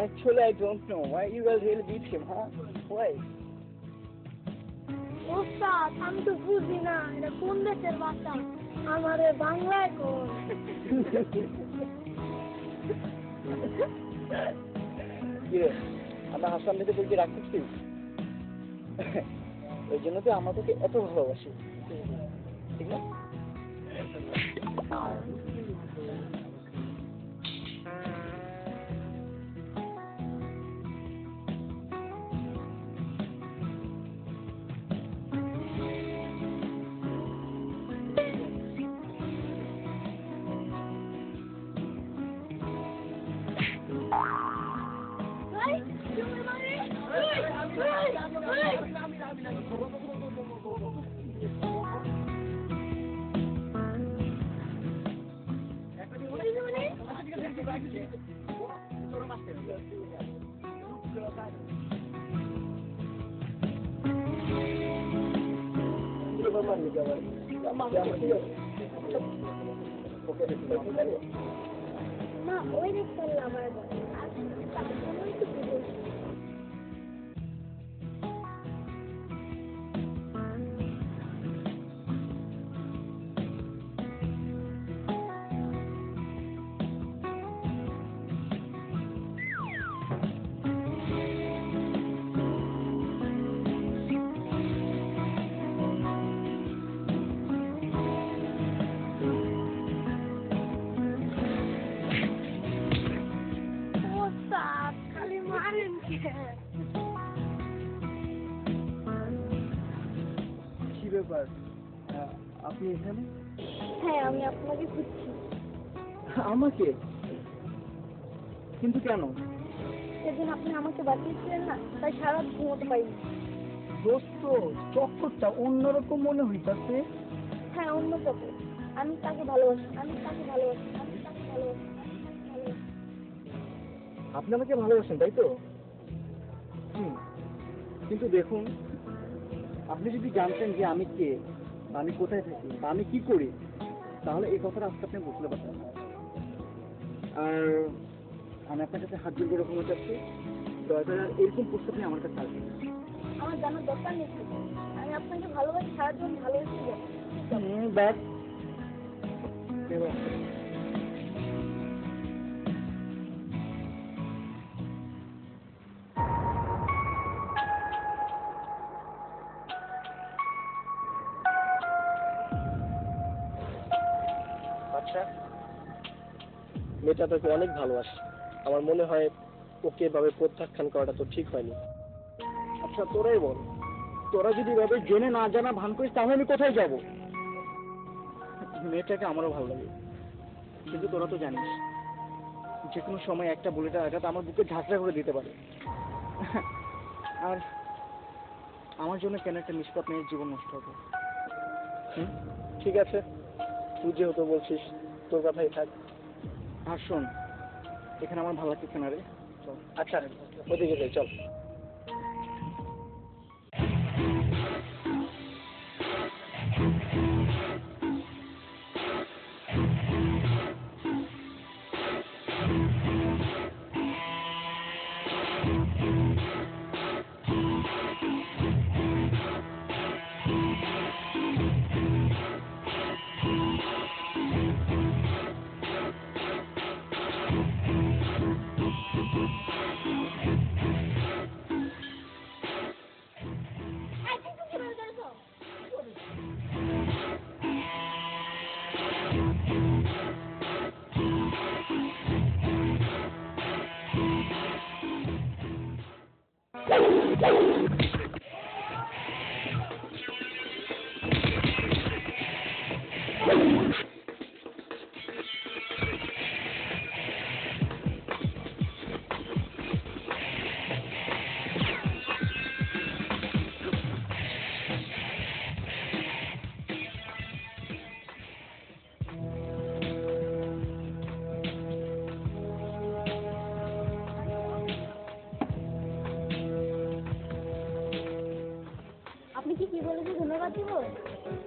Actually, I don't know why you will really beat him, huh? Why? ওস্তাদ, আমি তো বুঝি না এটা কোন দেশের ভাষা, আমারে বাংলায় কোন। কি রে, আমরা হাসান থেকে তুই কি রাখছিস? ওই জন্য তো আমরা তোকে এত ভালোবাসি, ঠিক না? না, ওই দেখতে আমার বলে আর তার জন্যই তো বুঝেছি। খালি মারেন কে? কি ব্যাপার, আপনি এখানে? হ্যাঁ, আমি আপনাকে খুঁজছি। আমাকে? কিন্তু কেন? সেদিন আপনি আমাকে বাঁচিয়েছিলেন না, তাই সারা ঘুমোতে পারিনি। দোস্ত, চক্করটা অন্যরকম মনে হইতাছে। হ্যাঁ, অন্য চোখে। আমি তাকে ভালোবাসি, আমি তাকে ভালোবাসি, আমি তাকে ভালোবাসি, ভালোবাসি। আপনি আমাকে ভালোবাসেন, তাই তো? কিন্তু দেখুন, আপনি যদি জানতেন যে আমি কে, বা আমি কোথায় থাকি, বা আমি কি করি, তাহলে এই কথাটা আজকে আপনি বুঝতে পারতেন না। আর আমি আপনার কাছে হাত জোর করে ক্ষমা চাচ্ছি, দয়া করে আর এরকম প্রশ্ন আপনি আমার কাছে আসবেন না। আমার জানার দরকার নেই, আমি আপনাকে ভালোবাসি, সারা জীবন ভালোবেসে যাবো। ব্যাস। আচ্ছা, মেয়েটা তোকে অনেক ভালোবাসে, আমার মনে হয় ওকে এভাবে প্রত্যাখ্যান করাটা তো ঠিক হয়নি। আচ্ছা, তোরাই বল, তোরা যদি এভাবে জেনে না জানা ভান করিস তাহলে আমি কোথায় যাব? মেয়েটাকে আমারও ভালো লাগে, কিন্তু তোরা তো জানিস যে কোনো সময় একটা বুলেটের আঘাত আমার বুকে ঝাঁকড়া করে দিতে পারে। আর আমার জন্য কেন একটা নিষ্পাপ মেয়ের জীবন নষ্ট হবে? ঠিক আছে, তুই যেহেতু বলছিস তোর কথাই থাক। আর শোন, এখানে আমার ভালো লাগতেছে না রে, চল। আচ্ছা, ওদিকে যাই, চল। আপনি কি বলেছে ধন্যবাদ দিব?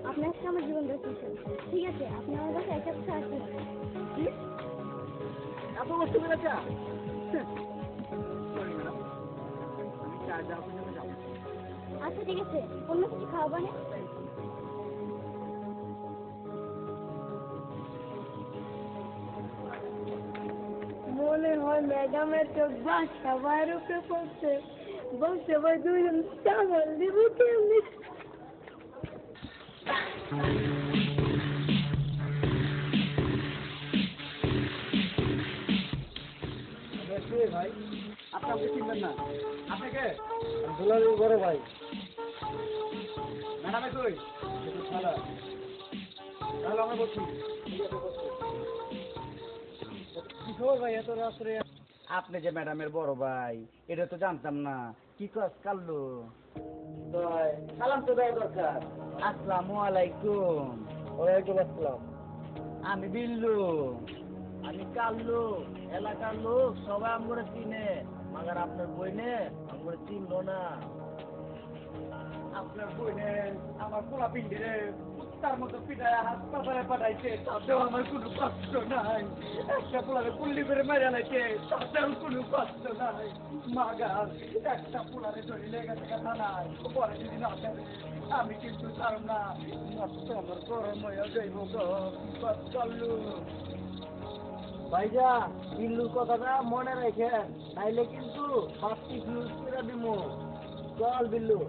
আপনি আজকে আমার জীবন বাঁচিয়েছেন। ঠিক আছে, আপনি আমার কাছে এক সপ্তাহ আসবেন। এত কষ্ট করে চা? আচ্ছা ঠিক আছে, অন্য কিছু খাওয়াবো না? মনে হয় ম্যাডামের চোখ বা সবার উপরে পড়ছে, বলছে ভাই দুজন চাवल দিব কেমনি? ভাই, আপনি আমাকে চিনবেন না? আপনাকে দুলালের বড় ভাই। ম্যাডামে কই? তাহলে আমরা বলছি কি খবর ভাই? এত রাত্রে আপনি যে ম্যাডামের বড় ভাই, এটা তো জানতাম না। কি কাজ কাল্লু? সালাম তো দেওয়া দরকার। আসসালামু আলাইকুম। ওয়ালাইকুম আসসালাম। আমি বিল্লু, আমি কাল্লু। এলাকার লোক সবাই আমরা চিনে, মাগার আপনার বইনে আমরা চিনলো না। আপনার বইনে আমার পোলা পিন্ডিরে তার মতো পিঠায় হাসপাতালে পাঠাইছে, তাতেও আমার কোনো কষ্ট নাই। একটা পোলারে পুল্লি করে মেরে লাইছে, তাতেও কোনো কষ্ট নাই। মাগার একটা পোলারে ধরে লেগে থেকে থানায়, পরে যদি না দেবে আমি কিন্তু ছাড়ব না। মস্ত আমার গরম হয়ে যাইব গল্লু। ভাইজা, বিল্লুর কথাটা মনে রাখেন, নাইলে কিন্তু বাড়তি ফিউজ করে দিব। চল বিল্লু।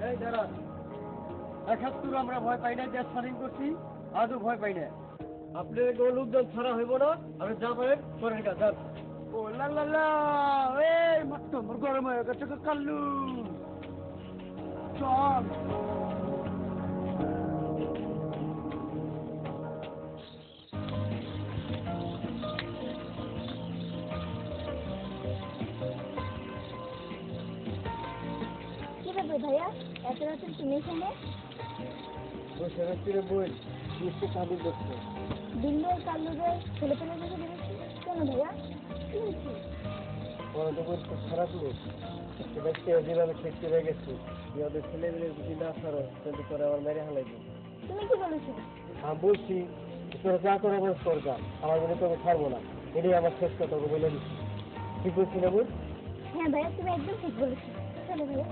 এই দাঁড়ান, ৭১ আমরা ভয় পাই না, দেশ স্বাধীন করছি, আজও ভয় পাই না। আপনি লোকজন ছাড়া হইব না, আপনি যা পারেন করেন কাজ। ও লা লা লা, এই মাত্র আমার গরম হয়ে গেছে কাল্লু। চল। কি ব্যাপার ভাইয়া, এত রাতে তুমি এখানে? বসে রাত্রিরে বই একটু কাঁদু করছে। বিল্লু আর কাল্লুদের ছেলে পেলে দেখে বেরোচ্ছি কেন ভাইয়া? কি হয়েছে? পরে তো খুব খারাপ লোক, সেটা কেউ যেভাবে ঠিক করে গেছে, ওদের ছেলেমেয়ে যদি না ছাড়ো কিন্তু করে আমার মেরে হালাইবে। তুমি কি বলেছো? আমি বলছি তোরা যা করে আমার সরকার, আমার মনে তোকে ছাড়বো না, এটাই আমার শেষ কথা বলে দিচ্ছি। ঠিক বলছি না বল? হ্যাঁ ভাইয়া, তুমি একদম ঠিক বলেছো। চলো ভাইয়া।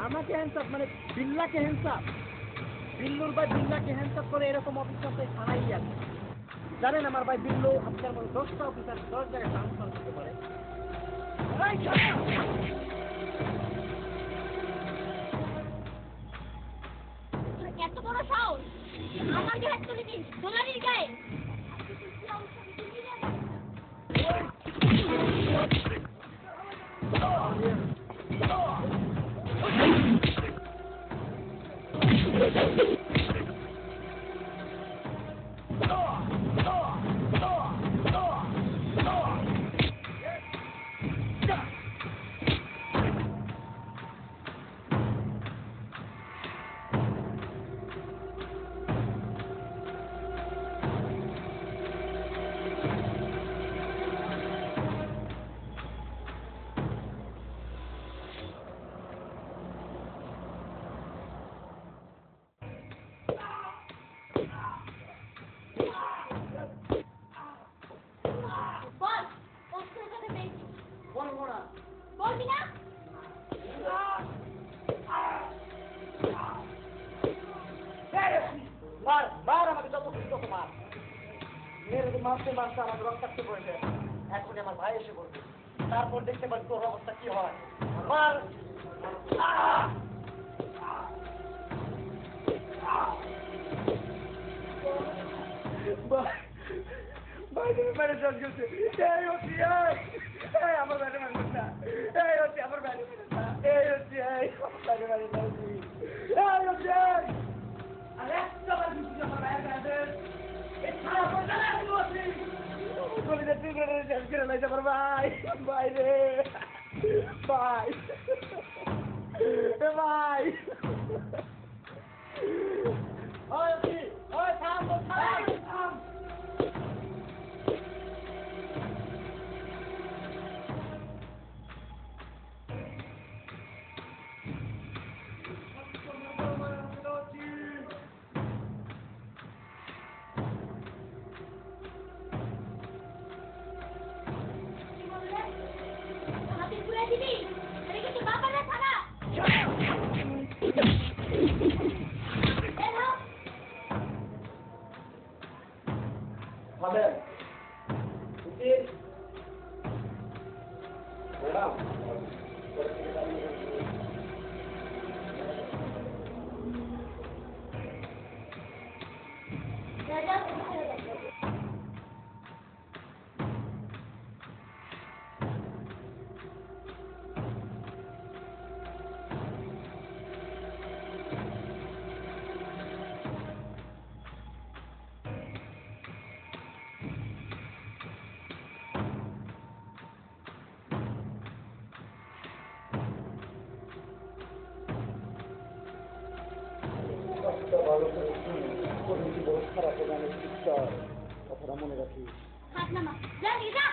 আমাকে হ্যান্ডসাপ মানে বিল্লাকে হ্যান্ডসাপ, বিল্লুর ভাই বিল্লাকে হ্যান্ডসাপ করে এরকম অফিসার ছাড়াই আছে। জানেন আমার ভাই বিল্লু আপনার মতো 10টা অফিসার 10 জায়গায় ট্রান্সফার করতে পারে। এত বড় সাহস আমার গায়ে তুলে দিন সোনালির গায়ে। বল অস্ত্র কোথায় পেয়েছিস? বলবো না। বলবি না? মার মার আমাকে যত খুশি তত মার। মেরে মারতে মারতে আমাকে রক্তাক্ত করে দেয়। এখনই আমার ভাই এসে বলবে, তারপর দেখতে পারি তোর অবস্থা কি হয়। মার। ভাই তুমি মেরে চল গেছে। এই হচ্ছে এই আমার বাইরে মারবেন না। এই হচ্ছে আমার বাইরে মারবেন না। এই হচ্ছে এই আমার বাইরে মারবেন না। এই হচ্ছে আরে সবাই বুঝি আমার বাইরে মারবেন। এই সারা পয়সা না আমি বলছি। গলিতে তুই করে শেষ করে লাইতে পার ভাই। ভাই রে ভাই ভাই। ওই ওই থাম থাম। হাতে ঘুরে দিবি আরে কিছু বাবা না থানা। Father, util. Madam. রাজা কথাটা মনে রাখি। হাত নামা যা যা।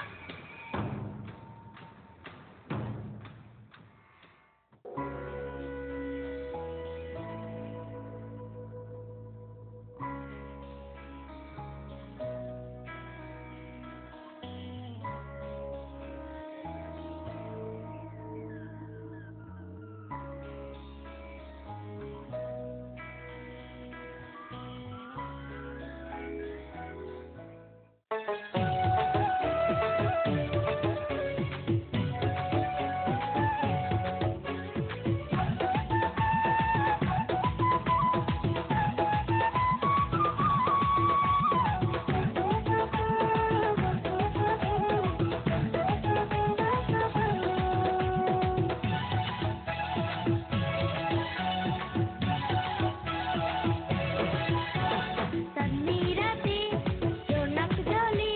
চাঁদনি রাতে রৌনক জলে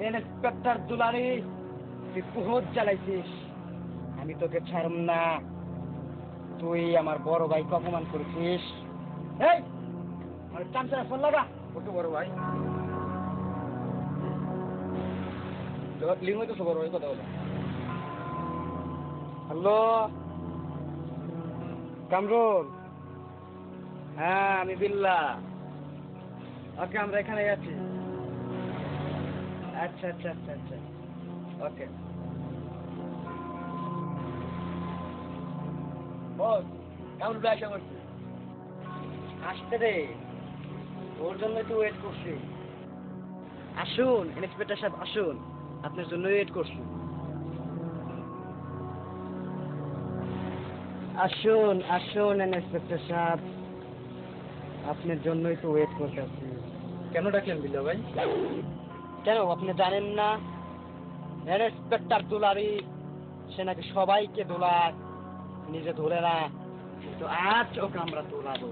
ইন্সপেক্টর দুলারি, তুই বহুত জ্বালাইছিস, আমি তোকে ছাড়ব না। তুই আমার বড় ভাইকে অপমান করেছিস। এই আর চামচারা ফোন লাগা। ওকে বড় ভাই, লিঙ্গ তো বড় ভাই কথা বলো। হ্যালো কামরুল, হ্যাঁ আমি বিল্লা। ওকে আমরা এখানে আছি। আচ্ছা আচ্ছা আচ্ছা আচ্ছা ওকে। বস কামরুল ভাই আশা করছি আসতে রে, ওর জন্য একটু ওয়েট করছি। আসুন ইন্সপেক্টর সাহেব আসুন, আপনার জন্য ওয়েট করছি। আসুন আসুন ইন্সপেক্টর সাহেব, আপনার জন্যই তো ওয়েট করতেছি। কেন ডাকলেন বিল্লা ভাই? কেন আপনি জানেন না ইন্সপেক্টর দুলারি সে নাকি সবাইকে দোলায়, নিজে ধরে না, কিন্তু আজ ওকে আমরা দোলাবো।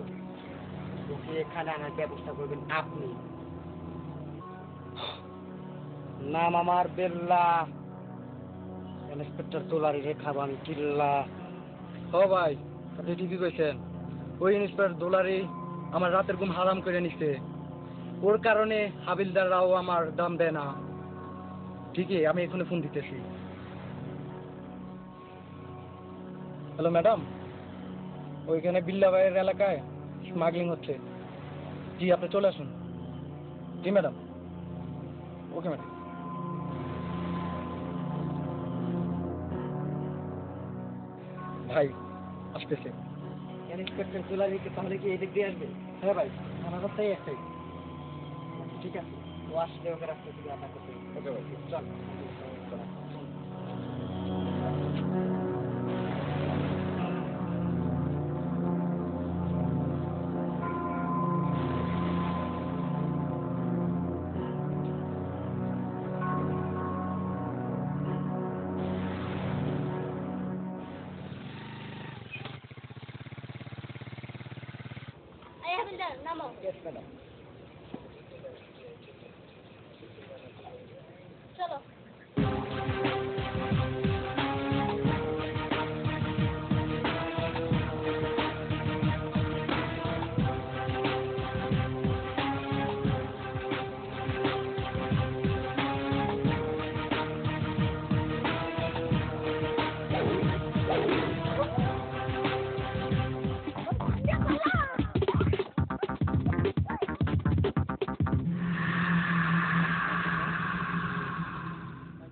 ওকে এখানে আনার ব্যবস্থা করবেন আপনি। নাম আমার বেল্লা, ইন্সপেক্টর দুলারি রে খাবো আমি কিল্লা। ও ভাই আপনি ঠিকই কইছেন, ওই ইন্সপেক্টর দুলারি আমার রাতের ঘুম হারাম করে নিছে। ওর কারণে হাবিলদাররাও আমার দাম দেয় না। ঠিকই, আমি এখানে ফোন দিতেছি। হ্যালো ম্যাডাম, ওইখানে বিল্লা ভাইয়ের এলাকায় স্মাগলিং হচ্ছে। জি আপনি চলে আসুন। জি ম্যাডাম, ওকে ম্যাডাম। ভাই আসতেছে। ইন্সপেক্টর দুলারিকে তাহলে কি এদিক দিয়ে আসবে? হ্যাঁ ভাই, আমার কথাই একটাই। ঠিক আছে, ও আসলে ওকে রাস্তা থেকে আটক করতে হবে। ওকে ভাই চল। এই হাবিলদার নামো। Yes madam. চলো।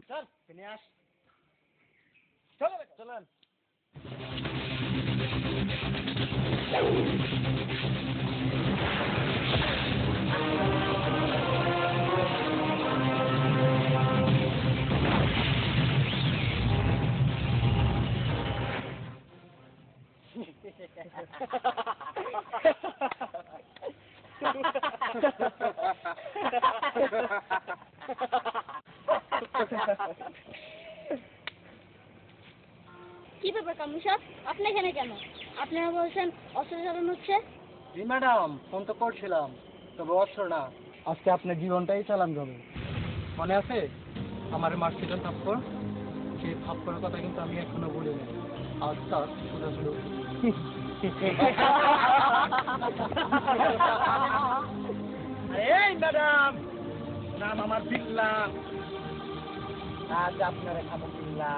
চল ফিরে আস। চলো চলেন। কি ব্যাপার কামরুল সাহেব, আপনি এখানে কেন? আপনারা বলছেন অস্ত্র চালানো হচ্ছে। জি ম্যাডাম, ফোন তো করছিলাম, তবে অস্ত্র না, আজকে আপনার জীবনটাই চালান যাবে। মনে আছে আমার মার্কশিটের থাপ্পড়? সেই থাপ্পড়ের কথা কিন্তু আমি এখনো বলিনি। আজ তার সোজা ছিল। এই ম্যাডাম, নাম আমার বিল্লা। আজ আপনার খাবো বিল্লা।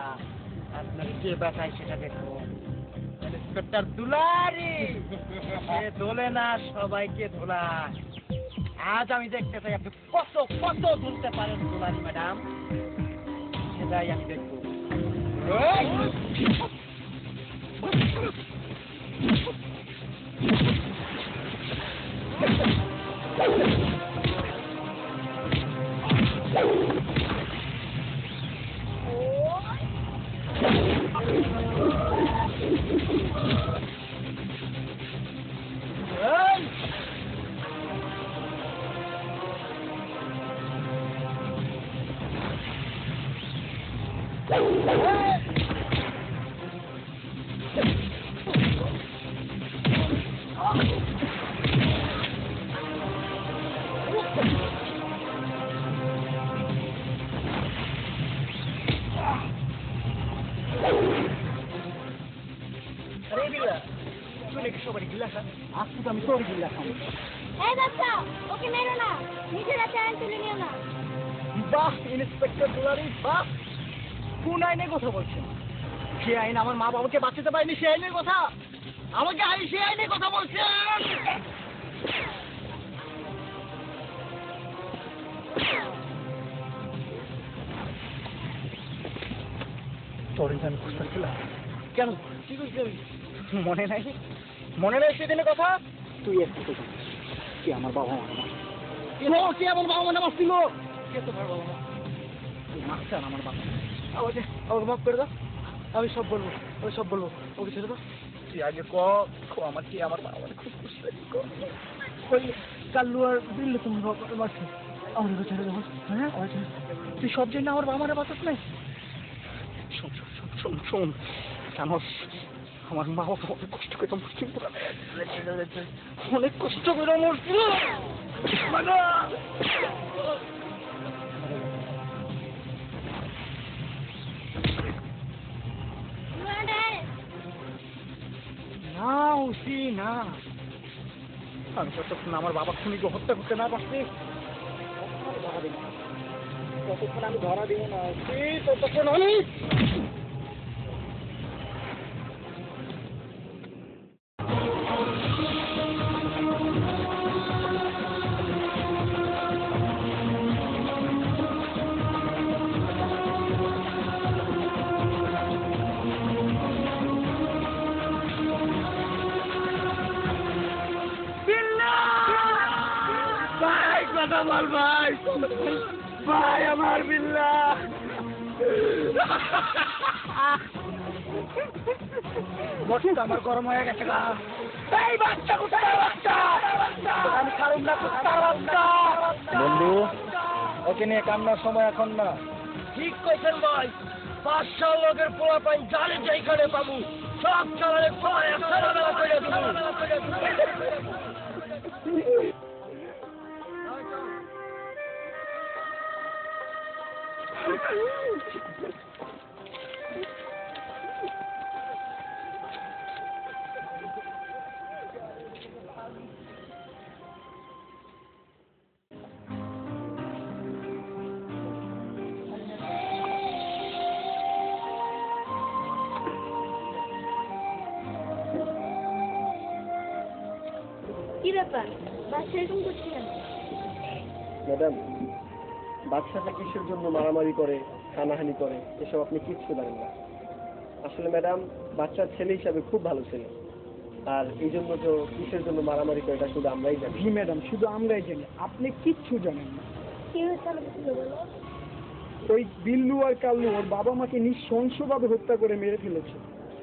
আপনার কে বাঁচায় সেটা দেখুন। ইন্সপেক্টর দুলারি সে দোলে না, সবাইকে দোলায়। আজ আমি দেখতে চাই আপনি কত কত দুলতে পারেন দুলারি ম্যাডাম, সেটাই আমি দেখবো। সবাই গিলা খা, আজকে তো আমি তোর গিলা খাবো। এই বাচ্চা, ওকে মেরো না, নিজেরা চ্যানেল তুলে নিও না। বাহ ইন্সপেক্টর দুলারি, বাহ! কোন আইনের কথা বলছেন? যে আইন আমার মা বাবাকে বাঁচাতে পারেনি, সে আইনের কথা আমাকে সে আইনের কথা বলছেন? তোর আমি খুঁজতেছিলাম। কেন, কি করছিস? মনে নাই? মনে নাই সেদিনের কথা? তুই একটু তো জানিস কে আমার বাবা মা কে আমার বাবা মা ছিল? কে তোমার বাবা মা? মাস্টার আমার বাবা। আমাকে মাফ করে দাও, আমি সব বলবো, ওকে ছেড়ে দাও। তুই আগে আমার কি আমার বাবা মানে খুব খুশি ওই কাল্লু আর বিল্লু তুমি বাঁচছো, আমাকে ছেড়ে দেবো। হ্যাঁ তুই সব জন্য আমার বাবা মারা বাঁচাস নাই? শোন জানোস আমার মা বাবা অনেক কষ্ট করে মরছি, অনেক কষ্ট করে মরছি। না উসি না, আমি যতক্ষণ আমার বাবা খুনিকে হত্যা করতে না পারছি ততক্ষণ আমি ধরা দিব না, ততক্ষণ আমি আমার ভাই ভাই আমার বিল্লা বসটা আমার গরম হয়ে গেছে গা। এই বাচ্চা কোথায় বাচ্চা আমি ছাড়ুন না বাচ্চা। বন্ধু ওকে নিয়ে কান্নার সময় এখন না। ঠিক কইছেন ভাই, 500 লোকের পোলা পাই জানে যেখানে পাবো সব চালালে পরে ফেরাবেলা করে দেবো। কি ব্যাপার, বাচ্চা এরকম করছে কেন? ম্যাডাম, বাচ্চাটা কিসের জন্য মারামারি করে, হানাহানি করে, এসব আপনি কিচ্ছু জানেন না। আসলে ম্যাডাম, বাচ্চার ছেলে হিসাবে খুব ভালো ছেলে, আর এই জন্য তো কিসের জন্য মারামারি করে এটা শুধু আমরাই জানি। জি ম্যাডাম, শুধু আমরাই জানি, আপনি কিচ্ছু জানেন না। কি হয়েছে আমাকে খুলে বলো। ওই বিল্লু আর কাল্লু ওর বাবা মাকে নৃশংসভাবে হত্যা করে মেরে ফেলেছে।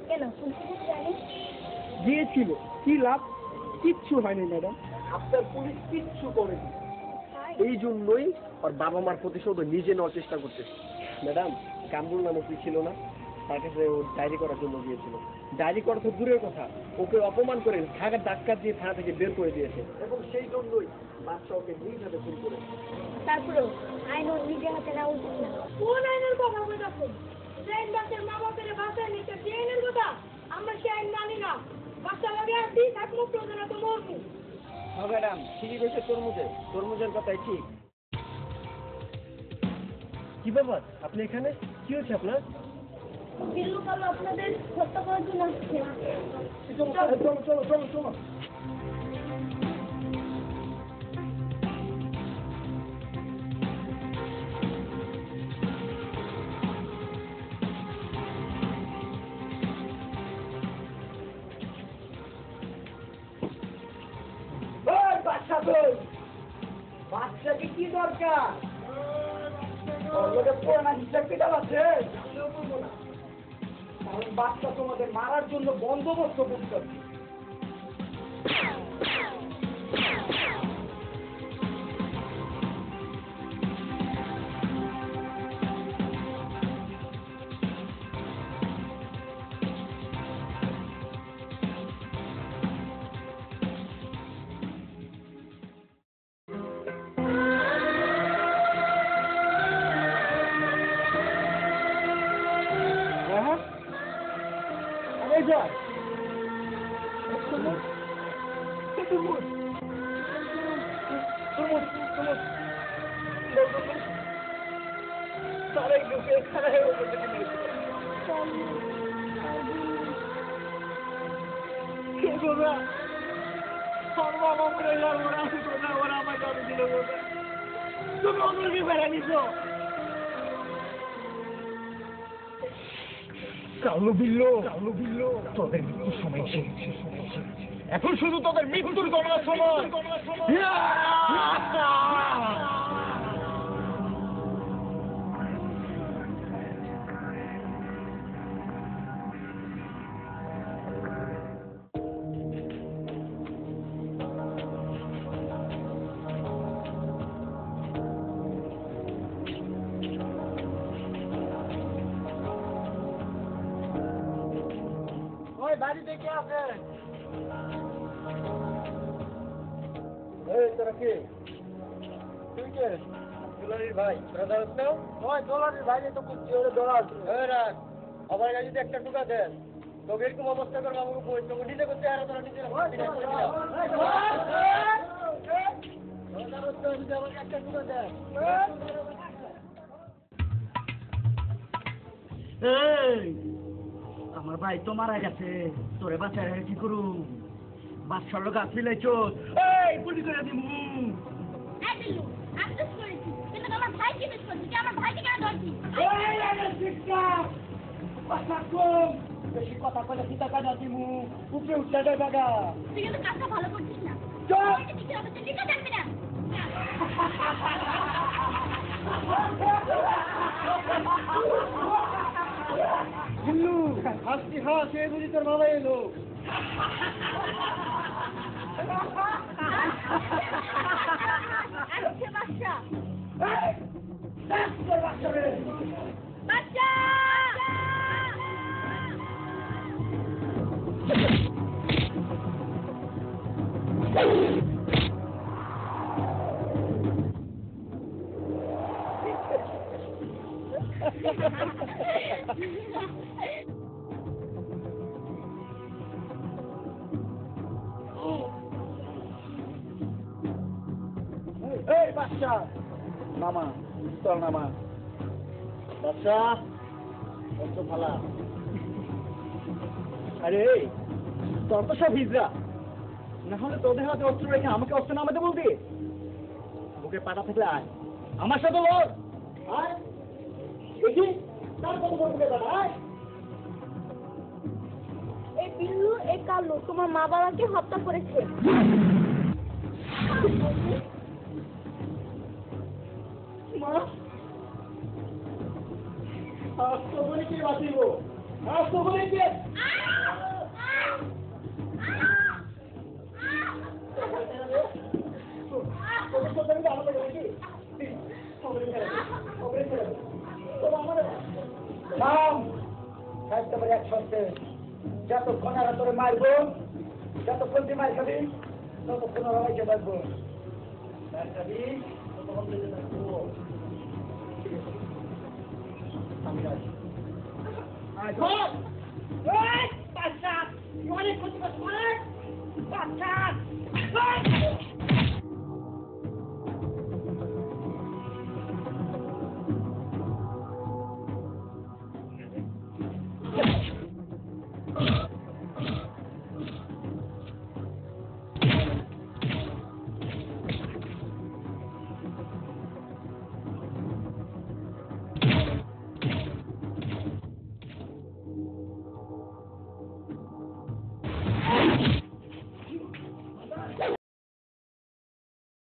কেন, পুলিশ জানিস? গিয়েছিল, কি লাভ? কিচ্ছু হয়নি ম্যাডাম, আপনার পুলিশ কিচ্ছু করেনি। এই জন্যই ওর বাবা মার প্রতিশোধ নিজে নেওয়ার চেষ্টা করতেছে। ম্যাডাম, কামরুল নামে কি ছিল না, তার কাছে ও ডায়েরি করার জন্য গিয়েছিল। ডায়েরি করা তো দূরের কথা, ওকে অপমান করে ঢাকার ডাক্তার দিয়ে থানা থেকে বের করে দিয়েছে, এবং সেই জন্যই বাচ্চা ওকে নিজ হাতে খুন করেছে। তারপরেও আইন ওর নিজের হাতে নেওয়া উচিত না। কোন আইনের কথা বলতেছেন? যে আইন বাচ্চার মা বাপের বাচ্চা নিতে, সেই আইনের কথা? আমরা সেই আইন মানি না। বাচ্চা লাগে আসি থাকবো প্রয়োজনে তো মরবো। হ্যাঁ ম্যাডাম, ঠিকই কইছে তরমুজের কথাই ঠিক। কি ব্যাপার, আপনি এখানে? কি হচ্ছে আপনার? বিল্লু কালো আপনাদের হত্যা করার জন্য আসছে। চলো। বাচ্চাকে কি দরকার? বাচ্চা তোমাদের মারার জন্য বন্দোবস্ত করতে হবে। কালো বিল্লো তোদের মৃত্যুর সময় শেষ। এখন শুধু তোদের মৃত্যুর গণনার সময়। ওই বাড়িতে কে আছে? এই তোরা কে? তুই কে? দোলারির ভাই। তোরা দাঁড়াস না? ওই দোলারির ভাই তো কুচ্ছি ওরে দোলার। এই রাখ। আমার কাছে যদি একটা টুকা দেন তোকে এরকম অবস্থা করবো আমাকে বই তোকে নিজে করতে আর তোরা নিজে একটা টুকা দেন। আমার ভাই তো মারা গেছে, তোরে বাচ্চারা কি করু? বাচ্চার লোক আসলে চোর। এই পুলি করে দিমু। এই বিল্লু, আমি তো করেছি, কিন্তু আমার ভাইকে মিস করছি, তুই আমার ভাইকে কেন ধরছিস? এই আরে শিক্ষা কথা কম, বেশি কথা কইলে সীতা কাটা দিমু, উপরে উঠে দে দাদা। তুই কিন্তু কাজটা ভালো করছিস না। চল। তুই কিছু হবে, তুই কিছু জানবি না। বিল্লু হাসতি হাস, এই বুঝি তোর বাবা এলো। আচ্ছা বাচ্চা, এই, দেখ তোর বাচ্চা রে। বাচ্চা! এই বাচ্চা মামা চল মামা বাচ্চা অস্ত্র ফালা। আরে তোর তো সব হিজড়া, না হলে তোদের হাতে অস্ত্র রেখে আমাকে অস্ত্র নামাতে বলবি? বুকে পাটা থেকে আয় আমার সাথে লড়। আয় দেখি তার কত বড় বুকে পাটা। আয় এই বিল্লু, এই কালু তোমার মা বাবাকে হত্যা করেছে। মা আস্ত বলে কে বাঁচিব? আস্ত বলে কে? যতক্ষণ আর তোরে মারবো, যতক্ষণ তুই মার খাবি ততক্ষণ আর আমাকে বাঁচবো। মার খাবি ততক্ষণ তুই বাঁচবো। আমি রাজি। বাচ্চা অনেক ক্ষতি করছে, অনেক বাচ্চা